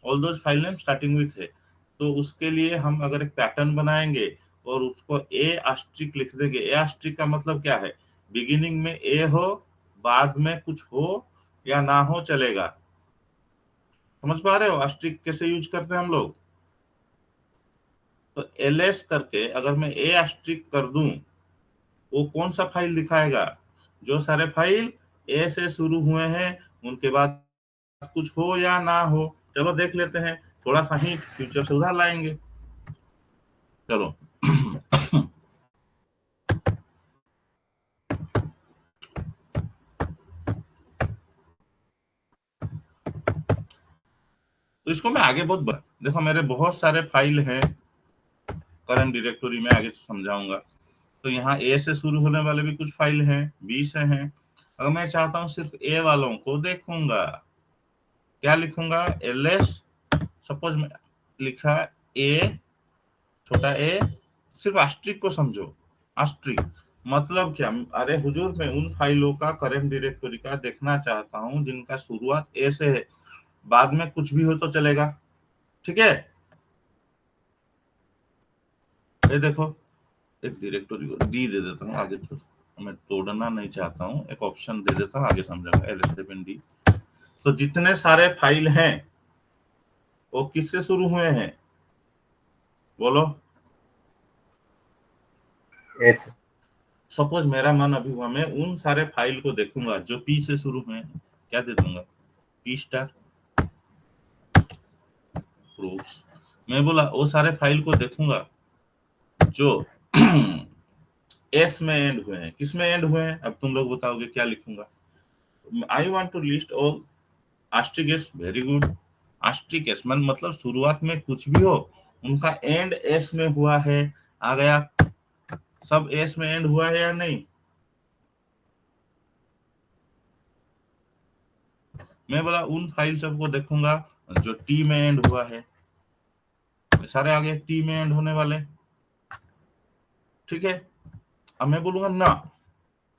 All those file name starting with a. तो उसके लिए हम अगर एक पैटर्न बनाएंगे और उसको ए आस्ट्रिक लिख देंगे। ए आस्ट्रिक का मतलब क्या है? बिगिनिंग में ए हो, बाद में कुछ हो या ना हो चलेगा। समझ पा रहे हो आस्ट्रिक कैसे यूज करते हैं हम लोग? तो एलएस करके अगर मैं ए आस्ट्रिक कर दूं, वो कौन सा फाइल दिखाएगा? जो सारे फाइल ए से शुरू हुए हैं, उनके बाद कुछ हो या ना हो। चलो देख लेते हैं, थोड़ा सा ही फ्यूचर से उधार लाएंगे। चलो तो इसको मैं आगे देखो मेरे बहुत सारे फाइल हैं करंट डायरेक्टरी में, आगे समझाऊंगा। तो यहाँ ए से शुरू होने वाले भी कुछ फाइल हैं, बी से हैं। अगर मैं चाहता हूँ सिर्फ ए वालों को देखूंगा, क्या लिखूंगा? एलएस। सपोज में लिखा ए, छोटा ए, सिर्फ आस्ट्रिक को समझो। आस्ट्रिक मतलब क्या? अरे हुजूर, मैं उन फाइलों का करंट डायरेक्टरी का देखना चाहता हूँ जिनका शुरुआत ए से है, बाद में कुछ भी हो तो चलेगा, ठीक है। ये देखो, एक डायरेक्टरी को डी दे देता हूँ आगे। मैं तोड़ना नहीं चाहता हूँ, एक ऑप्शन दे देता हूँ, आगे समझाऊंगा। L7D। तो जितने सारे फाइल हैं वो किससे शुरू हुए हैं, बोलो। एस। सपोज मेरा मन अभी हुआ, मैं उन सारे फाइल को देखूंगा जो पी से शुरू हुए हैं, क्या दे दूंगा, पी स्टार प्रूफ्स। मैं बोला वो सारे फाइल को देखूंगा जो एस में एंड हुए हैं। किस में एंड हुए हैं, अब तुम लोग बताओगे क्या लिखूंगा। I want to list all asterisk S. Very good. Asterisk S मतलब शुरुआत में कुछ भी हो उनका एंड एस में हुआ है, आ गया। सब एस में एंड हुआ है या नहीं। मैं बोला उन फाइल सबको देखूंगा जो टी में एंड हुआ है, सारे आगे टी में एंड होने वाले, ठीक है। अब मैं बोलूंगा ना,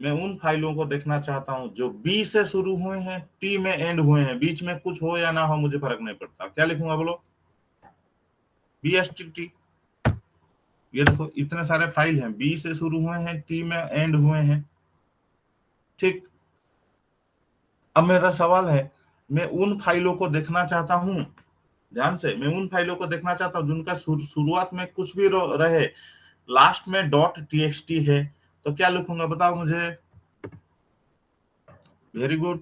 मैं उन फाइलों को देखना चाहता हूं जो बी से शुरू हुए हैं, टी में एंड हुए हैं, बीच में कुछ हो या ना हो मुझे फर्क नहीं पड़ता। क्या लिखूंगा बोलो, बी एस टी टी। ये देखो इतने सारे फाइल हैं, बी से शुरू हुए हैं, टी में एंड हुए हैं, ठीक। अब मेरा सवाल है, मैं उन फाइलों को देखना चाहता हूं, ध्यान से, मैं उन फाइलों को देखना चाहता हूं जिनका शुरुआत में कुछ भी रहे, लास्ट में डॉट टीएक्सटी है, तो क्या लिखूंगा बताओ मुझे। Very good.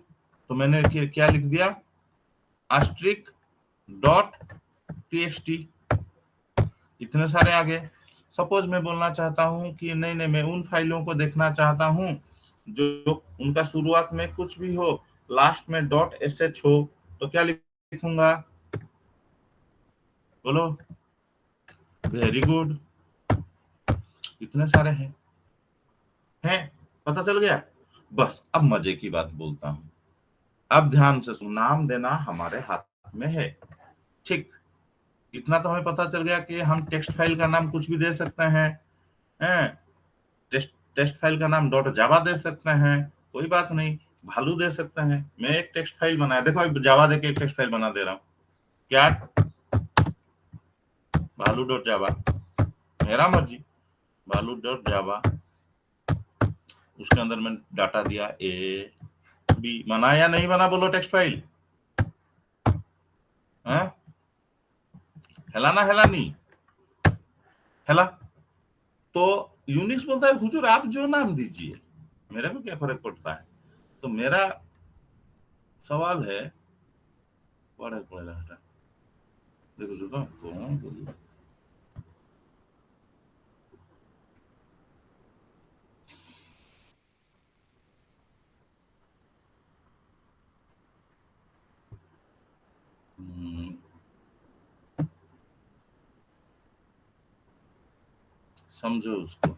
तो मैंने क्या लिख दिया, आस्ट्रिक डॉट टीएक्सटी। इतने सारे आगे। सपोज मैं बोलना चाहता हूं कि नहीं नहीं, मैं उन फाइलों को देखना चाहता हूं जो उनका शुरुआत में कुछ भी हो, लास्ट में डॉट एसएच हो, तो क्या लिखूंगा बोलो। Very good. इतने सारे हैं, पता चल गया। बस अब मजे की बात बोलता हूं, अब ध्यान से सुन, नाम देना हमारे हाथ में है, ठीक। इतना तो हमें पता चल गया कि हम टेक्स्ट फाइल का नाम कुछ भी दे सकते हैं, हैं? टेक्स्ट फाइल का नाम डॉट जावा दे सकते हैं, कोई बात नहीं, भालू दे सकते हैं। मैं एक टेक्स्ट फाइल बनाया, देखो जावा दे के एक टेक्स्ट फाइल बना दे रहा हूँ, क्या, भालू डॉट जावा, मेरा मर्जी, भालू डॉट जावा। उसके अंदर मैंने डाटा दिया ए बी। बना या नहीं बना बोलो टेक्स्ट फाइल, है हेला ना हेला नहीं हेला। तो यूनिक्स बोलता है हुजूर आप जो नाम दीजिए, मेरे को क्या फर्क पड़ता है। तो मेरा सवाल है, देखो सुनो तो समझो उसको।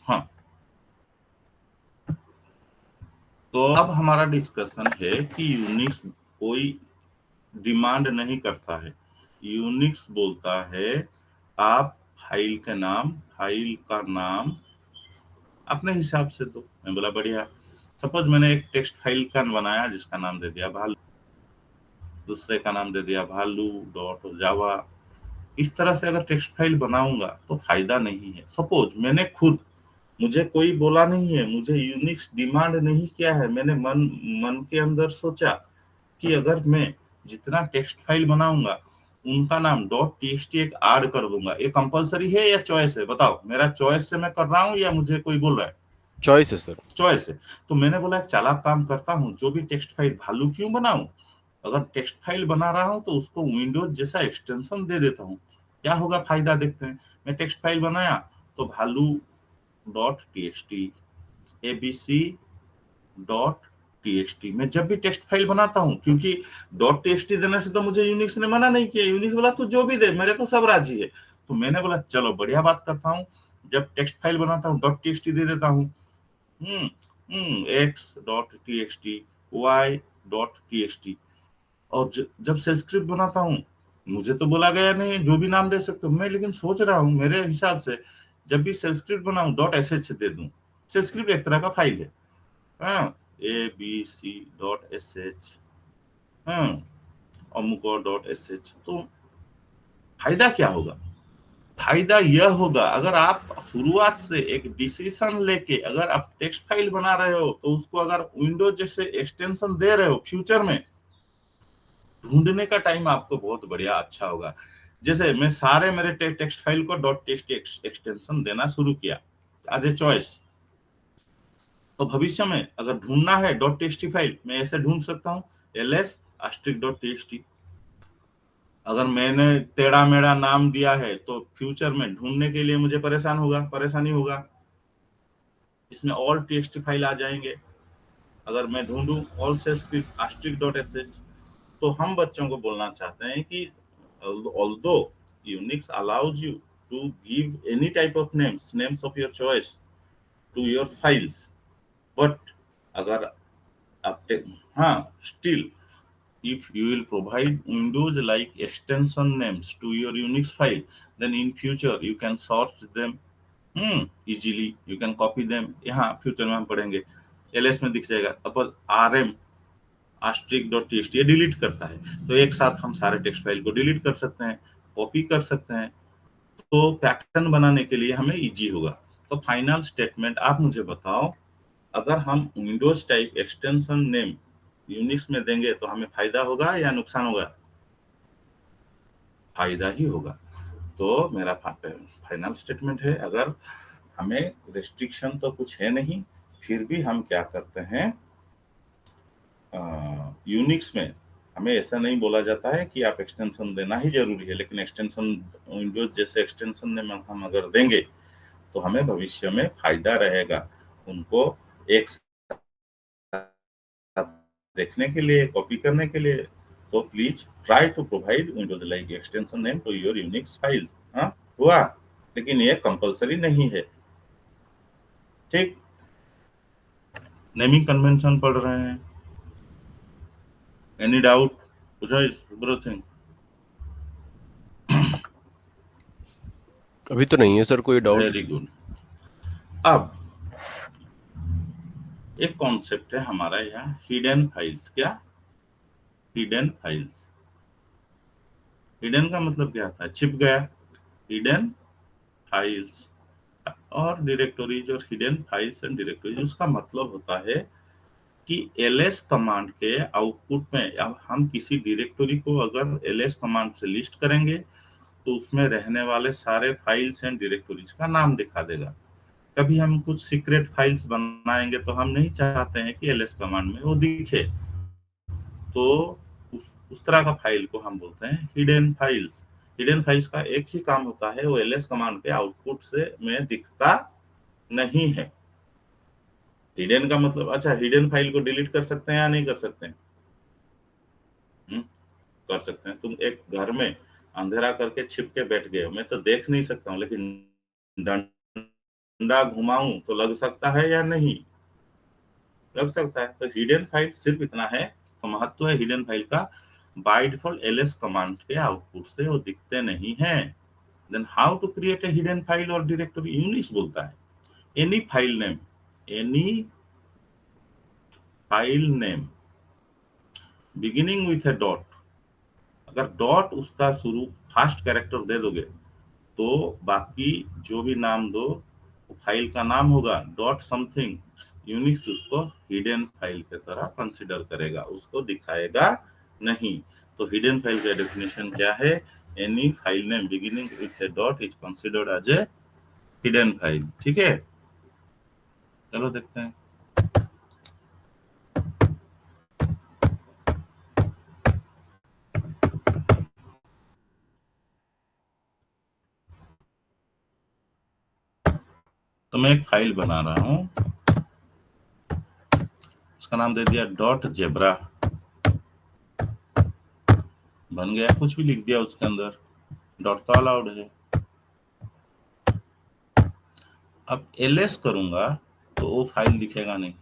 हाँ, तो अब हमारा डिस्कशन है कि यूनिक्स कोई डिमांड नहीं करता है। यूनिक्स बोलता है आप फाइल का नाम अपने हिसाब से दो। मैं बोला बढ़िया। सपोज मैंने एक टेक्स्ट फाइल का बनाया जिसका नाम दे दिया भालू, दूसरे का नाम दे दिया भालू डॉट जावा। इस तरह से अगर टेक्स्ट फाइल बनाऊंगा तो फायदा नहीं है। सपोज मैंने खुद, मुझे कोई बोला नहीं है, मुझे यूनिक्स डिमांड नहीं किया है, मैंने मन के अंदर सोचा कि अगर मैं जितना टेक्स्ट फाइल बनाऊंगा उनका नाम डॉट टीएक्सटी एक ऐड कर दूंगा। ये कंपलसरी है या चॉइस है, बताओ। मेरा चॉइस से मैं कर रहा हूं या मुझे कोई बोल रहा है, चॉइस है सर। चॉइस है। तो मैंने बोला एक चालाक काम करता हूं, जो भी टेक्स्ट फाइल भालू क्यों बनाऊं, अगर टेक्स्ट फाइल बना रहा हूं तो उसको विंडोज जैसा एक्सटेंशन दे देता हूं। क्या होगा फायदा देखते हैं। मैं टेक्स्ट फाइल बनाया तो भालू dot TXT, ABC dot TXT. मैं जब भी टेक्स्ट फाइल बनाता हूं, क्योंकि डॉट टीएक्सटी देने से तो मुझे यूनिक्स ने मना नहीं किया, यूनिक्स बोला तू जो भी दे मेरे को सब राजी है। तो मैंने बोला चलो बढ़िया बात करता हूं, जब टेक्स्ट फाइल बनाता हूं डॉट टीएक्सटी दे देता हूं, X dot TXT, Y dot TXT. और जब सेल स्क्रिप्ट बनाता हूँ, मुझे तो बोला गया नहीं जो भी नाम दे सकते हो, मैं लेकिन सोच रहा हूँ मेरे हिसाब से जब भी सेल स्क्रिप्ट बनाऊं डॉट एसएच दे दूं। सेल स्क्रिप्ट एक तरह का फाइल है, हाँ, A B C dot S H. हाँ, अमुको डॉट sh। तो फायदा क्या होगा? फायदा यह होगा, अगर आप शुरुआत से एक डिसीजन लेके अगर आप टेक्स्ट फाइल बना रहे हो तो उसको अगर विंडोज जैसे एक्सटेंशन दे रहे हो, फ्यूचर में ढूंढने का टाइम आपको बहुत बढ़िया अच्छा होगा। जैसे मैं सारे मेरे text file co dot text extension देना शुरू किया एज ए चॉइस, तो भविष्य में अगर ढूंढना है डॉट टेक्स्ट फाइल, मैं ऐसे ढूंढ सकता हूँ ls*.txt। अगर मैंने टेढ़ा मेढ़ा नाम दिया है तो फ्यूचर में ढूंढने के लिए मुझे परेशानी होगा। इसमें ऑल टेक्स्ट फाइल आ जाएंगे। अगर मैं ढूंढूं ऑल से *.sh, तो हम बच्चों को बोलना चाहते हैं कि although Unix allows you to give any type of names of your choice to your files, but अगर आप हाँ still if you will provide Windows like extension names to your Unix file, then in future you can sort them easily, you can copy them। यहाँ फ्यूचर में हम पढ़ेंगे ls में दिख जाएगा। अब rm *.txt ये डिलीट करता है, तो एक साथ हम सारे टेक्स्ट फाइल को डिलीट कर सकते हैं, कॉपी कर सकते हैं। तो पैटर्न बनाने के लिए हमें इजी होगा। तो फाइनल स्टेटमेंट आप मुझे बताओ, अगर हम Windows type extension name Unix में देंगे तो हमें फायदा होगा या नुकसान होगा? फायदा ही होगा। तो मेरा फाइनल स्टेटमेंट है, अगर हमें रेस्ट्रिक्शन तो कुछ है नहीं, फिर भी हम क्या करते हैं, यूनिक्स में हमें ऐसा नहीं बोला जाता है कि आप एक्सटेंशन देना ही जरूरी है, लेकिन एक्सटेंशन विंडोज जैसे एक्सटेंशन नेम हम अगर देंगे तो हमें भविष्य में फायदा रहेगा। उनको एक साथ देखने के लिए, कॉपी करने के लिए, तो please try to provide Windows like extension name to your Unix files. हाँ हुआ, लेकिन ये कंपलसरी नहीं है। ठीक, नेमिंग कन्वेंशन पढ़ रहे हैं। Any doubt? ब्रो सिंह? अभी तो नहीं है सर कोई डाउट। Very good. अब एक कॉन्सेप्ट है हमारा यहाँ, हिडन फाइल्स। क्या? Hidden files. हिडन का मतलब क्या था? छिप गया, हिडन फाइल्स। और डायरेक्टरीज और हिडन फाइल्स एंड डायरेक्टरीज, उसका मतलब होता है कि ls कमांड के आउटपुट में अब हम किसी डायरेक्टरी को अगर ls कमांड से लिस्ट करेंगे तो उसमें रहने वाले सारे फाइल्स एंड डायरेक्टरीज का नाम दिखा देगा। कभी हम कुछ सीक्रेट फाइल्स बनाएंगे तो हम नहीं चाहते हैं कि ls कमांड में वो दिखे, तो उस तरह का फाइल को हम बोलते हैं हिडन फाइल्स। हिडन फाइल्स का एक ही काम होता है, वो ls कमांड के आउटपुट से में दिखता नहीं है। हिडन का मतलब, अच्छा हिडन फाइल को डिलीट कर सकते हैं या नहीं कर सकते हैं? कर सकते हैं। तुम एक घर में अंधेरा करके छिप के बैठ गए हो, मैं तो देख नहीं सकता हूँ, लेकिन डंडा घुमाऊं तो लग सकता है या नहीं? लग सकता है। तो हिडन फाइल सिर्फ इतना है, तो महत्व है हिडन फाइल का, बाय डिफॉल्ट ls कमांड के आउटपुट से वो दिखते नहीं है। Then how to create a hidden file और डायरेक्टरी? यूनिक्स बोलता है any file name beginning with a dot. अगर डॉट उसका शुरू फर्स्ट कैरेक्टर दे दोगे तो बाकी जो भी नाम दो फाइल का नाम होगा डॉट समथिंग। यूनिक्स उसको हिडन फाइल की तरह कंसीडर करेगा, उसको दिखाएगा नहीं। तो हिडन फाइल का डेफिनेशन क्या है? Any file name beginning with a dot is considered as a hidden file. ठीक है, चलो देखते हैं। तो मैं एक फाइल बना रहा हूं, उसका नाम दे दिया डॉट जेब्रा। बन गया, कुछ भी लिख दिया उसके अंदर, डॉट तो अलाउड है। अब ls करूंगा तो वो फाइल दिखेगा नहीं।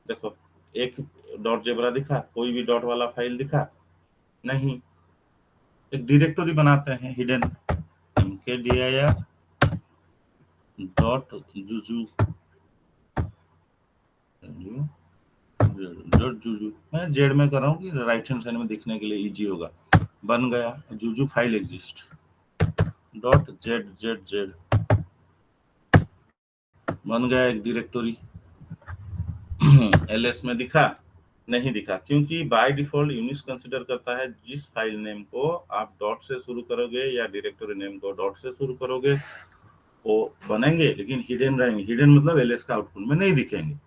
देखो, एक डॉट जेब्रा दिखा, कोई भी डॉट वाला फाइल दिखा नहीं। एक डायरेक्टरी बनाते हैं hidden, mkdir dot juju dot juju, मैं जेड में कर रहा हूँ कि राइट हैंड साइड में दिखने के लिए इजी होगा। बन गया Juju file exist dot Z Z Z, बन गया एक डायरेक्टरी। एलएस में दिखा नहीं दिखा, क्योंकि बाय डिफॉल्ट यूनिक्स कंसीडर करता है जिस फाइल नेम को आप डॉट से शुरू करोगे या डायरेक्टरी नेम को डॉट से शुरू करोगे वो बनेंगे, लेकिन हिडन रहेंगे। हिडन मतलब एलएस का आउटपुट में नहीं दिखेंगे।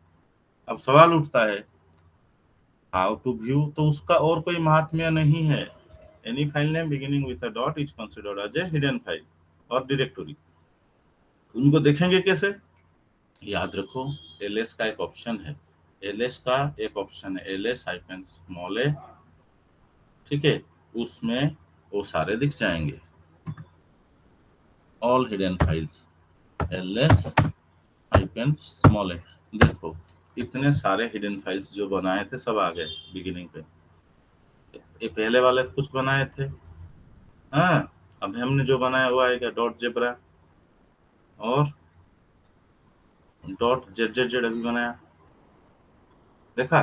अब सवाल उठता है हाउ टू व्यू, तो उसका और कोई महात्म्य नहीं है। Any file name beginning with a dot is considered as a hidden file और डायरेक्टरी। उनको देखेंगे कैसे? याद रखो एलएस का एक ऑप्शन है, एलएस का एक ऑप्शन है एलएस हाइफन स्मॉल ए, ठीक है, उसमें वो सारे दिख जाएंगे all hidden files LS hyphen small a. देखो इतने सारे हिडन फाइल्स जो बनाए थे सब आ गए बिगिनिंग पे। ये पहले वाले कुछ बनाए थे, हाँ, अब हमने जो बनाया हुआ है क्या डॉट जेब्रा और डॉट जेड जेड जेड अभी बनाया, देखा।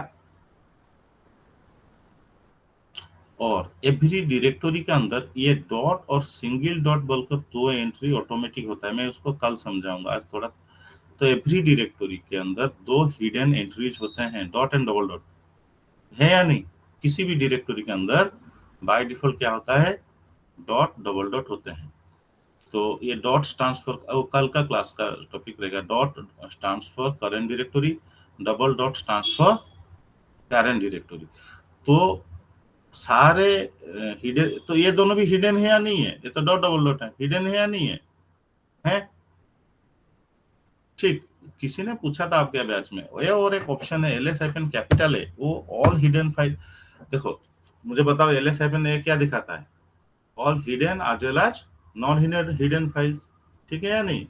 और एवरी डायरेक्टरी के अंदर ये डॉट और सिंगल डॉट बोलकर दो एंट्री ऑटोमेटिक होता है, मैं उसको कल समझाऊंगा, आज थोड़ा। तो एवरी डायरेक्टरी के अंदर दो हिडन एंट्रीज होते हैं, डॉट एंड डबल डॉट, है या नहीं? किसी भी डायरेक्टरी के अंदर बाय डिफॉल्ट क्या होता है, डॉट डबल डॉट होते हैं। तो ये डॉट स्टैंड्स फॉर, कल का क्लास का टॉपिक रहेगा, dot stands for current directory, double dot stands for parent directory. तो सारे हिडन, तो ये दोनों भी हिडन है या नहीं है? ये तो डॉट डबल डॉट है, हिडन है या नहीं है? है, ठीक। किसी ने पूछा था आपके बैच में, ये और एक ऑप्शन है एलएस हाइफन कैपिटल है, वो ऑल हिडन फाइल। देखो मुझे बताओ एलएस हाइफन ए क्या दिखाता है? All hidden as well as non hidden files, ठीक है या नहीं?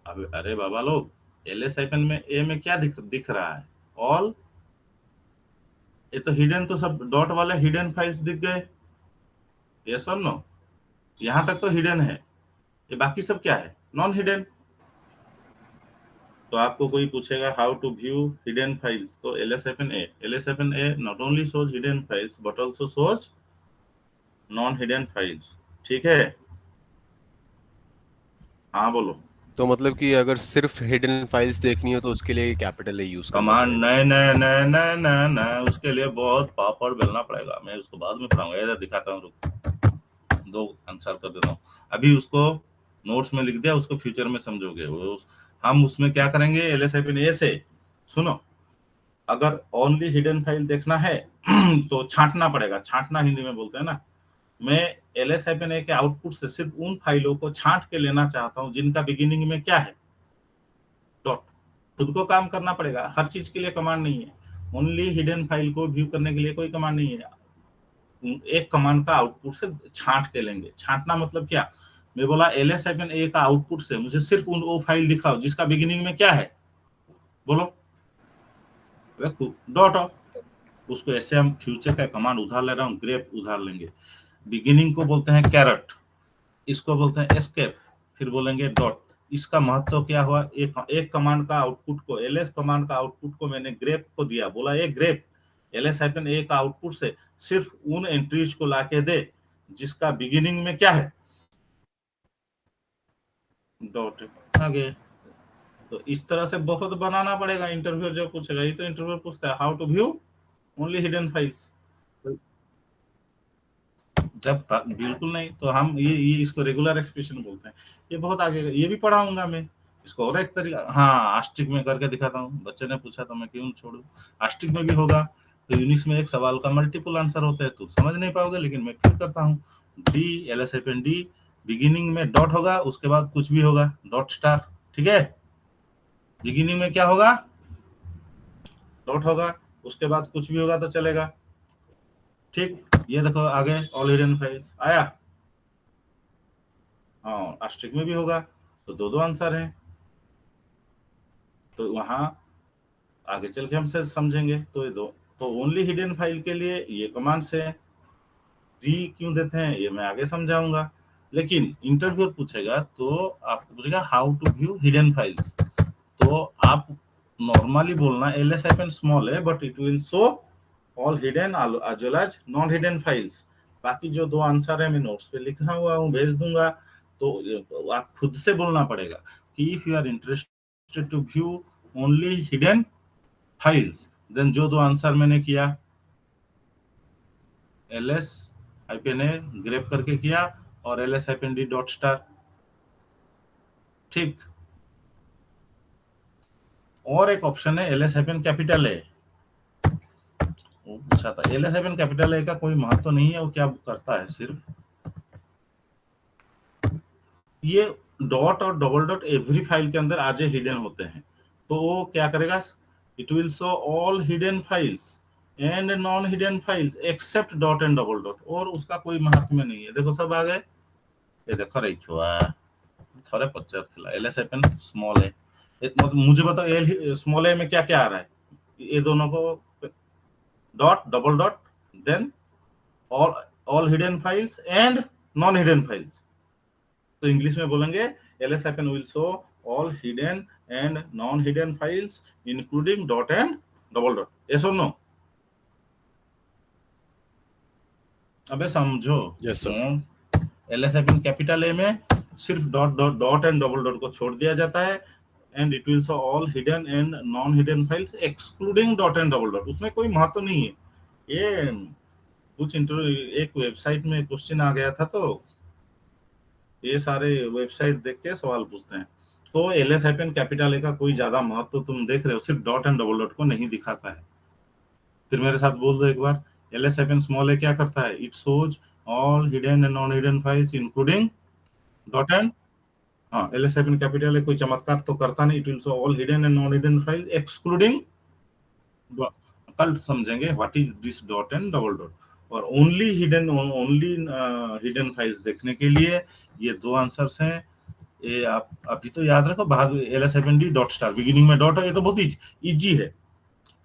अब अरे बाबा लोग, एलएस हाइफन में ए में क्या दिख रहा है? ऑल, ये तो हिडन, तो सब डॉट वाले हिडन फाइल्स दिख गए, यस और नो? यहां तक तो हिडन है, ये बाकी सब क्या है? Non hidden. तो आपको कोई पूछेगा how to view hidden files, तो ls-a not only shows hidden files but also shows non hidden files, ठीक है? हाँ बोलो। तो मतलब कि अगर सिर्फ हिडन फाइल्स देखनी हो तो उसके लिए कैपिटल ए यूज करना कमांड पड़ेगा। नए नए नए नए नए नए, उसके लिए बहुत पापड़ बेलना पड़ेगा, मैं उसको बाद में पढ़ाऊंगा, इधर दिखाता हूँ, दो आंसर कर देता हूँ। अभी उसको नोट्स में लिख दिया, उसको फ्यूचर में समझोगे। हम उसमें क्या करेंगे ls-a से, सुनो, अगर ओनली हिडन फाइल देखना है तो छांटना पड़ेगा, छांटना हिंदी में बोलते हैं ना। मैं ls-a के आउटपुट से सिर्फ उन फाइलों को छांट के लेना चाहता हूँ जिनका बिगिनिंग में क्या है, डॉट। खुद को काम करना पड़ेगा, हर चीज के लिए कमांड नहीं है। ओनली हिडन फाइल को व्यू करने के लिए कोई कमांड नहीं है, एक कमांड का आउटपुट से छांट के लेंगे। छांटना मतलब क्या? मैं बोला ls-a का आउटपुट से मुझे सिर्फ उन वो फाइल दिखाओ जिसका बिगिनिंग में क्या है, बोलो, डॉट ऑफ। उसको ऐसे हम फ्यूचर का कमांड उधार ले रहा हूँ, ग्रेप उधार लेंगे। बिगिनिंग को बोलते हैं कैरेट, इसको बोलते हैं एस्केप, फिर बोलेंगे डॉट। इसका महत्व क्या हुआ? एक कमांड का आउटपुट को, ls कमांड का आउटपुट को मैंने ग्रेप को दिया, बोला ये ग्रेप ls-a का आउटपुट से सिर्फ उन एंट्रीज को लाके दे जिसका बिगिनिंग में क्या है, डॉट। आगे तो इस तरह से बहुत बनाना पड़ेगा। इंटरव्यू जो पूछेगा, ये तो इंटरव्यू पूछता है how to view only hidden files, जब बिल्कुल नहीं तो हम ये इसको रेगुलर एक्सप्रेशन बोलते हैं। ये बहुत आगे, ये भी पढ़ाऊंगा मैं इसको, और एक तरीका, हाँ आस्टिक में करके दिखाता हूँ। बच्चे ने पूछा तो मैं क्यों छोड़ू, आस्टिक में भी होगा। तो यूनिक्स में एक सवाल का मल्टीपल आंसर होता है, तो समझ नहीं पाओगे, लेकिन मैं फिर करता हूँ। डी ls-d बिगिनिंग में डॉट होगा, उसके बाद कुछ भी होगा, डॉट स्टार, ठीक है? बिगिनिंग में क्या होगा, डॉट होगा, उसके बाद कुछ भी होगा तो चलेगा, ठीक। ये देखो आगे ऑल हिडन फाइल्स आया, हाँ आस्ट्रिक में भी होगा, तो दो दो आंसर हैं। तो वहां आगे चल के हम से समझेंगे। तो ये दो, तो ओनली हिडन फाइल के लिए ये कमांड्स है, डी क्यों देते हैं ये मैं आगे समझाऊंगा। लेकिन इंटरव्यू पूछेगा तो आपको पूछेगा how to view hidden files, तो आप नॉर्मली बोलना ls-small है, but it will show all hidden as well as non hidden files. बाकी जो दो आंसर है मैं नोट्स पे लिखा हुआ हूँ, भेज दूंगा। तो आप खुद से बोलना पड़ेगा कि if you are interested to view only hidden files, then जो दो आंसर मैंने किया ls-a ग्रेप करके किया और ls-d डॉट स्टार। ठीक। और एक ऑप्शन है ls-कैपिटल ए। वो पूछा था ls-कैपिटल ए का कोई महत्व नहीं है। वो क्या करता है, सिर्फ ये डॉट और डबल डॉट एवरी फाइल के अंदर आज हिडन होते हैं। तो वो क्या करेगा, it will show all hidden files and non hidden files except dot and double dot. और उसका कोई महत्व नहीं है। देखो सब आ गए। ये देखो रही छुआ थोड़े पच्चर थिला ls-स्मॉल है। मुझे बताओ एल स्मॉल ए में क्या क्या आ रहा है। ये दोनों को dot double dot then all hidden files and non hidden files. तो इंग्लिश में बोलेंगे ls- will show all hidden and non-hidden files including dot and double dot। yes or no? अबे समझो। Yes sir. ls- capital A में सिर्फ dot dot dot and double dot को छोड़ दिया जाता है and it will show all hidden and non hidden files excluding dot and double dot. उसमें कोई महत्व नहीं है। ये कुछ एक वेबसाइट में क्वेश्चन आ गया था, तो ये सारे वेबसाइट देख के सवाल पूछते हैं। तो ls-कैपिटल ए का कोई ज्यादा महत्व तुम देख रहे हो, सिर्फ डॉट एंड डबल डॉट को नहीं दिखाता है। फिर मेरे साथ बोल दो एक बार, ls-स्मॉल ए क्या करता है, it shows all hidden and non hidden files including dot and. हाँ, ls-कैपिटल ए कोई चमत्कार तो करता नहीं। It will show all hidden and non hidden file excluding. कल समझेंगे what is this dot and double dot. और ओनली हिडन फाइल्स देखने के लिए ये दो आंसर्स हैं। ये आप अभी तो याद रखो, भाग ls-d डॉट स्टार, बिगिनिंग में डॉट है। ये तो बहुत इजी है।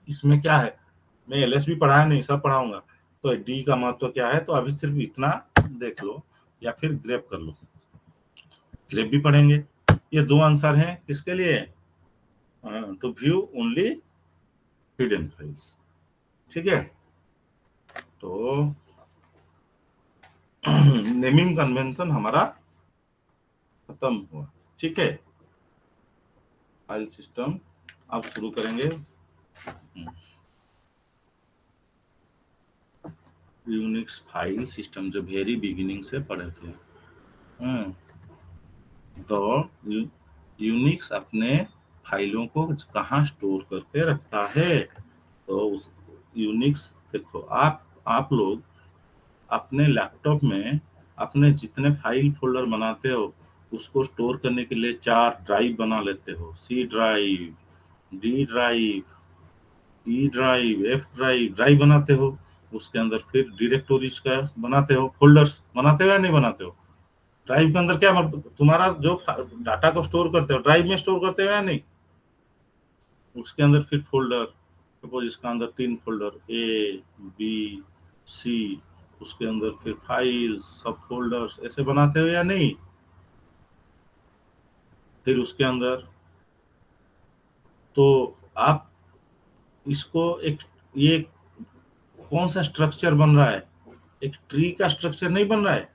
इसमें क्या है, मैं एलएस भी पढ़ाया नहीं, सब पढ़ाऊंगा। तो डी का महत्व क्या है, तो अभी सिर्फ इतना देख लो या फिर ग्रेप कर लो। ग्रेप भी पढ़ेंगे। ये दो आंसर हैं किसके लिए, to view only hidden files. ठीक है। तो नेमिंग कन्वेंशन हमारा खत्म हुआ। ठीक है। फाइल सिस्टम अब शुरू करेंगे। यूनिक्स फाइल सिस्टम जो वेरी बिगिनिंग से पढ़े थे। तो यूनिक्स अपने फाइलों को कहाँ स्टोर करके रखता है। तो उस यूनिक्स देखो, आप लोग अपने लैपटॉप में अपने जितने फाइल फोल्डर बनाते हो उसको स्टोर करने के लिए 4 ड्राइव बना लेते हो। C drive, D drive, E drive, F drive, drive बनाते हो। उसके अंदर फिर डायरेक्टरीज का बनाते हो, फोल्डर्स बनाते हो या नहीं बनाते हो। ड्राइव के अंदर क्या तुम्हारा जो डाटा को स्टोर करते हो ड्राइव में स्टोर करते हो या नहीं। उसके अंदर फिर फोल्डर, सपोज इसका अंदर 3 फोल्डर ए बी सी, उसके अंदर फिर फाइल्स, सब फोल्डर्स ऐसे बनाते हो या नहीं। फिर उसके अंदर तो आप इसको एक, ये कौन सा स्ट्रक्चर बन रहा है, एक ट्री का स्ट्रक्चर नहीं बन रहा है,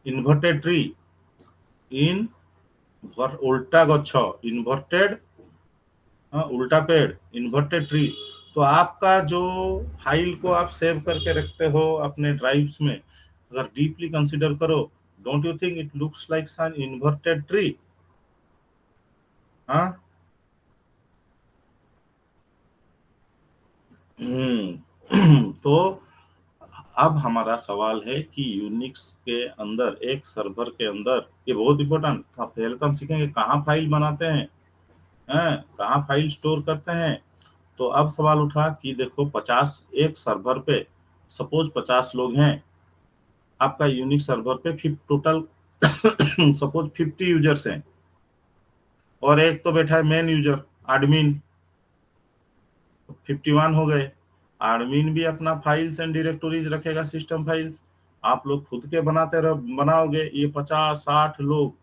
इन्वर्टेड ट्री। इन उल्टा गच्छ, इन्वर्टेड, उल्टा पेड़, इन्वर्टेड ट्री। तो आपका जो फाइल को आप सेव करके रखते हो अपने ड्राइव्स में, अगर डीपली कंसीडर करो, don't you think it looks like an inverted tree. हाँ। तो अब हमारा सवाल है कि यूनिक्स के अंदर, एक सर्वर के अंदर, ये बहुत इंपॉर्टेंट था, पहले तो हम सीखेंगे कहाँ फाइल बनाते हैं, कहाँ फाइल स्टोर करते हैं। तो अब सवाल उठा कि देखो 50 एक सर्वर पे, सपोज 50 लोग हैं आपका यूनिक्स सर्वर पे, टोटल सपोज 50 यूजर्स हैं और एक तो बैठा है मेन यूजर एडमिन, 51 हो गए। एडमिन भी अपना फाइल्स एंड डायरेक्टरीज रखेगा, सिस्टम फाइल्स। आप लोग खुद के बनाओगे। ये 50-60 लोग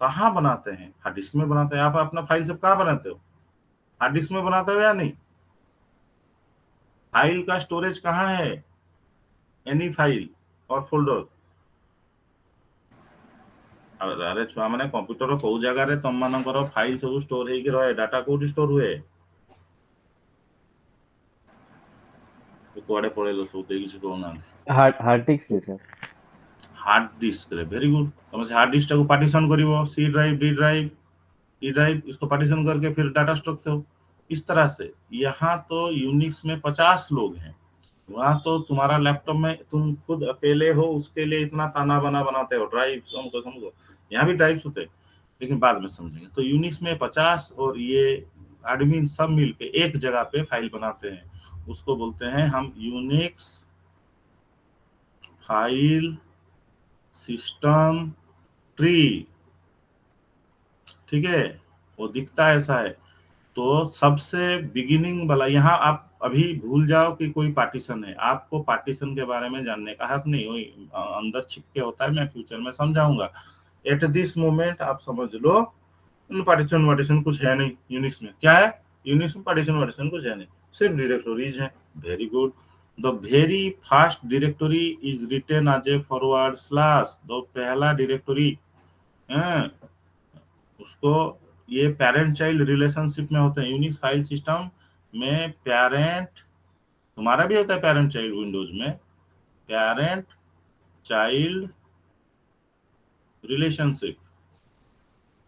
कहाँ बनाते हैं, हार्ड डिस्क में बनाते हैं। आप अपना फाइल सब कहाँ बनाते हो, हार्ड डिस्क में बनाते हो या नहीं? फाइल का स्टोरेज कहाँ है? एनी फाइल और फोल्डर। अरे छुआ मैंने कंप्यूटर कोउ जगह तुम मानकर फाइल सब स्टोर होगी रहे, डाटा कोडी स्टोर हुए? कुआड़े पड़ेलो सब के किसी कहना हार्ड डिस्क है सर। हार्ड डिस्क रे, वेरी गुड। तुम से हार्ड डिस्क को पार्टीशन करिवो, C drive, D drive, E drive, इसको पार्टीशन करके फिर डाटा स्टोर करते हो इस तरह से। यहाँ तो यूनिक्स में 50 लोग हैं, वहां तो तुम्हारा लैपटॉप में तुम खुद अकेले हो, उसके लिए इतना ताना बना बनाते हो ड्राइव, समझो समझो। यहाँ भी ड्राइव्स होते हैं लेकिन बाद में समझेंगे। तो यूनिक्स में 50 और ये एडमिन सब मिलके एक जगह पे फाइल बनाते हैं, उसको बोलते हैं हम यूनिक्स फाइल सिस्टम ट्री। ठीक है, वो दिखता ऐसा है। तो सबसे बिगिनिंग वाला, यहाँ आप अभी भूल जाओ कि कोई पार्टीशन है, आपको पार्टीशन के बारे में जानने का हक नहीं। वही अंदर छिप के होता है, मैं फ्यूचर में समझाऊंगा। एट दिस मोमेंट आप समझ लो पार्टीशन वार्टीशन कुछ है नहीं यूनिक्स में। क्या है यूनिक्स में? पार्टीशन वार्टीशन कुछ है नहीं, सिर्फ डायरेक्टरीज है। Very good. The very first directory is written as a forward slash. तो पहला डायरेक्टरी है उसको, ये पेरेंट चाइल्ड रिलेशनशिप में होते हैं यूनिक्स फाइल सिस्टम में। पेरेंट, तुम्हारा भी होता है पेरेंट चाइल्ड विंडोज में, पेरेंट चाइल्ड रिलेशनशिप।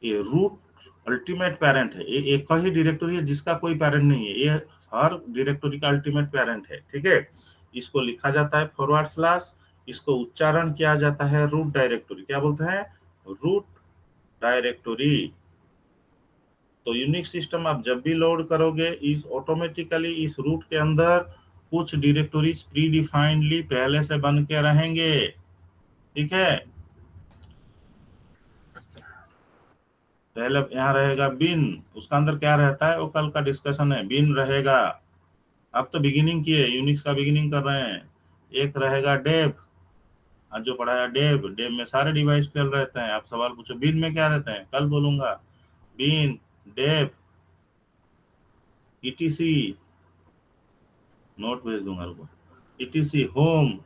ये रूट अल्टीमेट पेरेंट है, ये एक ही डायरेक्टरी है जिसका कोई पेरेंट नहीं है, ये हर डायरेक्टरी का अल्टीमेट पेरेंट है। ठीक है, इसको लिखा जाता है फॉरवर्ड स्लैश, इसको उच्चारण किया जाता है रूट डायरेक्टरी। क्या बोलते हैं? Root directory. तो यूनिक्स सिस्टम आप जब भी लोड करोगे, इस ऑटोमेटिकली इस रूट के अंदर कुछ डायरेक्टरीज प्री डिफाइंडली पहले से बन के रहेंगे। ठीक है, पहले यहाँ रहेगा बिन, उसका अंदर क्या रहता है वो कल का डिस्कशन है। बिन रहेगा, अब तो बिगिनिंग की है, यूनिक्स का बिगिनिंग कर रहे हैं। एक रहेगा डेव, आज जो पढ़ाया डेव, डेव में सारे डिवाइस फेल रहते हैं। आप सवाल पूछो बिन में क्या रहते हैं, कल बोलूंगा। बिन, डेव, ईटीसी, नोट भेज दूंगा आपको, ईटीसी होम,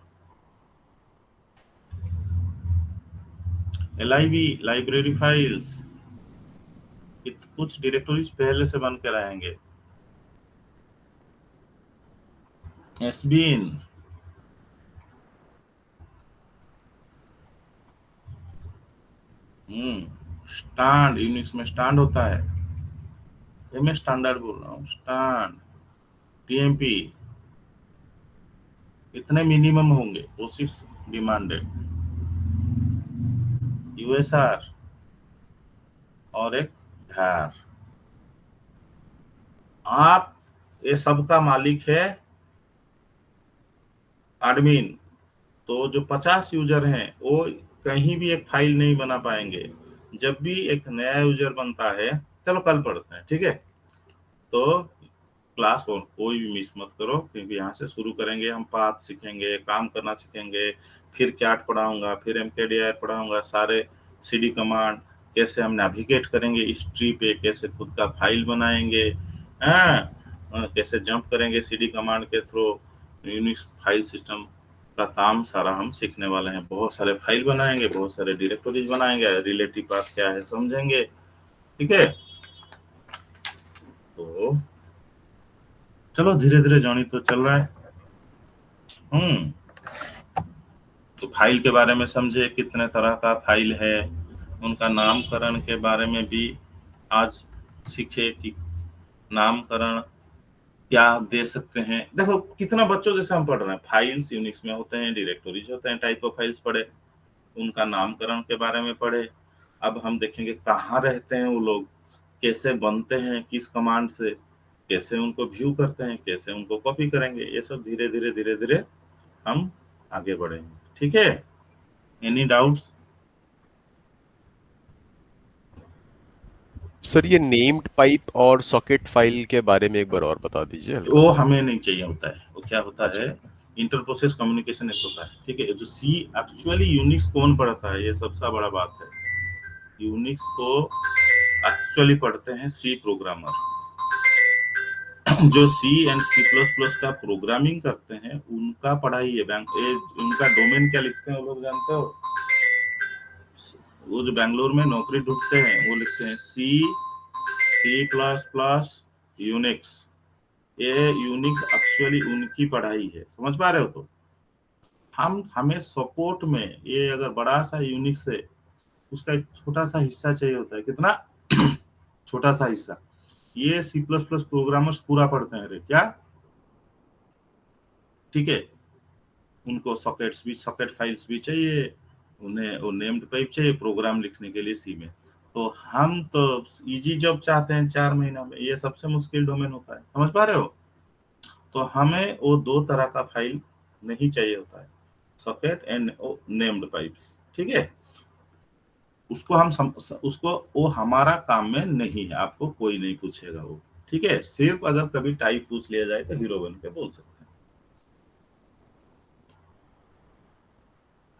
एलआईवी लाइब्रेरी फाइल्स, कुछ डायरेक्टरीज पहले से बन के रहेंगे। एसबीन, स्टैंड, यूनिक्स में स्टैंड होता है, ये मैं स्टैंडर्ड बोल रहा हूँ, स्टैंड, टीएमपी, इतने मिनिमम होंगे, ओसिस डिमांडेड, यूएसआर और एक धार। आप ये सब का मालिक है एडमिन। तो जो 50 यूजर हैं वो कहीं भी एक फाइल नहीं बना पाएंगे। जब भी एक नया यूजर बनता है, चलो कल पढ़ते हैं, ठीक है? तो क्लास और कोई भी मिस मत करो, क्योंकि यहाँ से शुरू करेंगे हम, पाथ सीखेंगे, काम करना सीखेंगे, फिर कैट पढ़ाऊंगा, फिर एमकेडीआर पढ़ाऊंगा, सारे सीडी कमांड कैसे हम नेविगेट करेंगे इस ट्री पे, कैसे खुद का फाइल बनाएंगे, कैसे जंप करेंगे सीडी कमांड के थ्रू। यूनिक्स फाइल सिस्टम का काम सारा हम सीखने वाले हैं। बहुत सारे फाइल बनाएंगे, बहुत सारे डायरेक्टरीज बनाएंगे, रिलेटिव पाथ क्या है समझेंगे। ठीक है, तो चलो धीरे धीरे जर्नी तो चल रहा है। तो फाइल के बारे में समझे, कितने तरह का फाइल है, उनका नामकरण के बारे में भी आज सीखे कि नामकरण क्या दे सकते हैं। देखो कितना बच्चों जैसे हम पढ़ रहे हैं, फाइल्स यूनिक्स में होते हैं, डायरेक्टरीज होते हैं, टाइप ऑफ फाइल्स पढ़े, उनका नामकरण के बारे में पढ़े। अब हम देखेंगे कहाँ रहते हैं वो लोग, कैसे बनते हैं, किस कमांड से, कैसे उनको व्यू करते हैं, कैसे उनको कॉपी करेंगे। ये सब धीरे धीरे हम आगे बढ़ेंगे। ठीक है, एनी डाउट्स? सर ये नेम्ड पाइप और सॉकेट फाइल के बारे में एक बार और बता दीजिए हल्का वो सा। हमें नहीं चाहिए होता है, वो क्या होता अच्छा। है, इंटर प्रोसेस कम्युनिकेशन एक होता है। ठीक है, जो सी एक्चुअली यूनिक्स कौन पढ़ता है, ये सबसे बड़ा बात है। यूनिक्स को एक्चुअली पढ़ते हैं सी प्रोग्रामर। जो सी एंड सी प्लस प्लस का प्रोग्रामिंग करते हैं उनका पढ़ाई है। उनका डोमेन क्या लिखते हैं वो लोग जानते हो? वो जो बैंगलोर में नौकरी ढूंढते हैं वो लिखते हैं सी प्लस प्लस यूनिक्स। ये यूनिक्स एक्चुअली उनकी पढ़ाई है, समझ पा रहे हो? तो हमें सपोर्ट में ये अगर बड़ा सा यूनिक्स है उसका एक छोटा सा हिस्सा चाहिए होता है। कितना छोटा सा हिस्सा। ये सी प्लस प्लस प्रोग्रामर्स पूरा पढ़ते हैं रे क्या? ठीक है, उनको सॉकेट फाइल्स भी चाहिए, उन्हें वो नेम्ड पाइप चाहिए प्रोग्राम लिखने के लिए सी में। तो हम तो इजी जॉब चाहते हैं 4 महीना में, ये सबसे मुश्किल डोमेन होता है, समझ पा रहे हो? तो हमें वो 2 तरह का फाइल नहीं चाहिए होता है, सॉकेट एंड नेम्ड पाइप्स। ठीक है, उसको वो हमारा काम में नहीं है, आपको कोई नहीं पूछेगा वो। ठीक है, सिर्फ अगर कभी टाइप पूछ लिया जाए तो हीरो बन के बोल सकते हैं।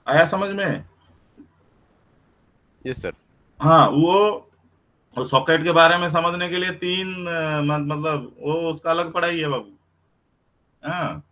आया समझ में? Yes sir. हाँ, वो सॉकेट के बारे में समझने के लिए 3 मतलब वो उसका अलग पढ़ाई है बाबू। हाँ,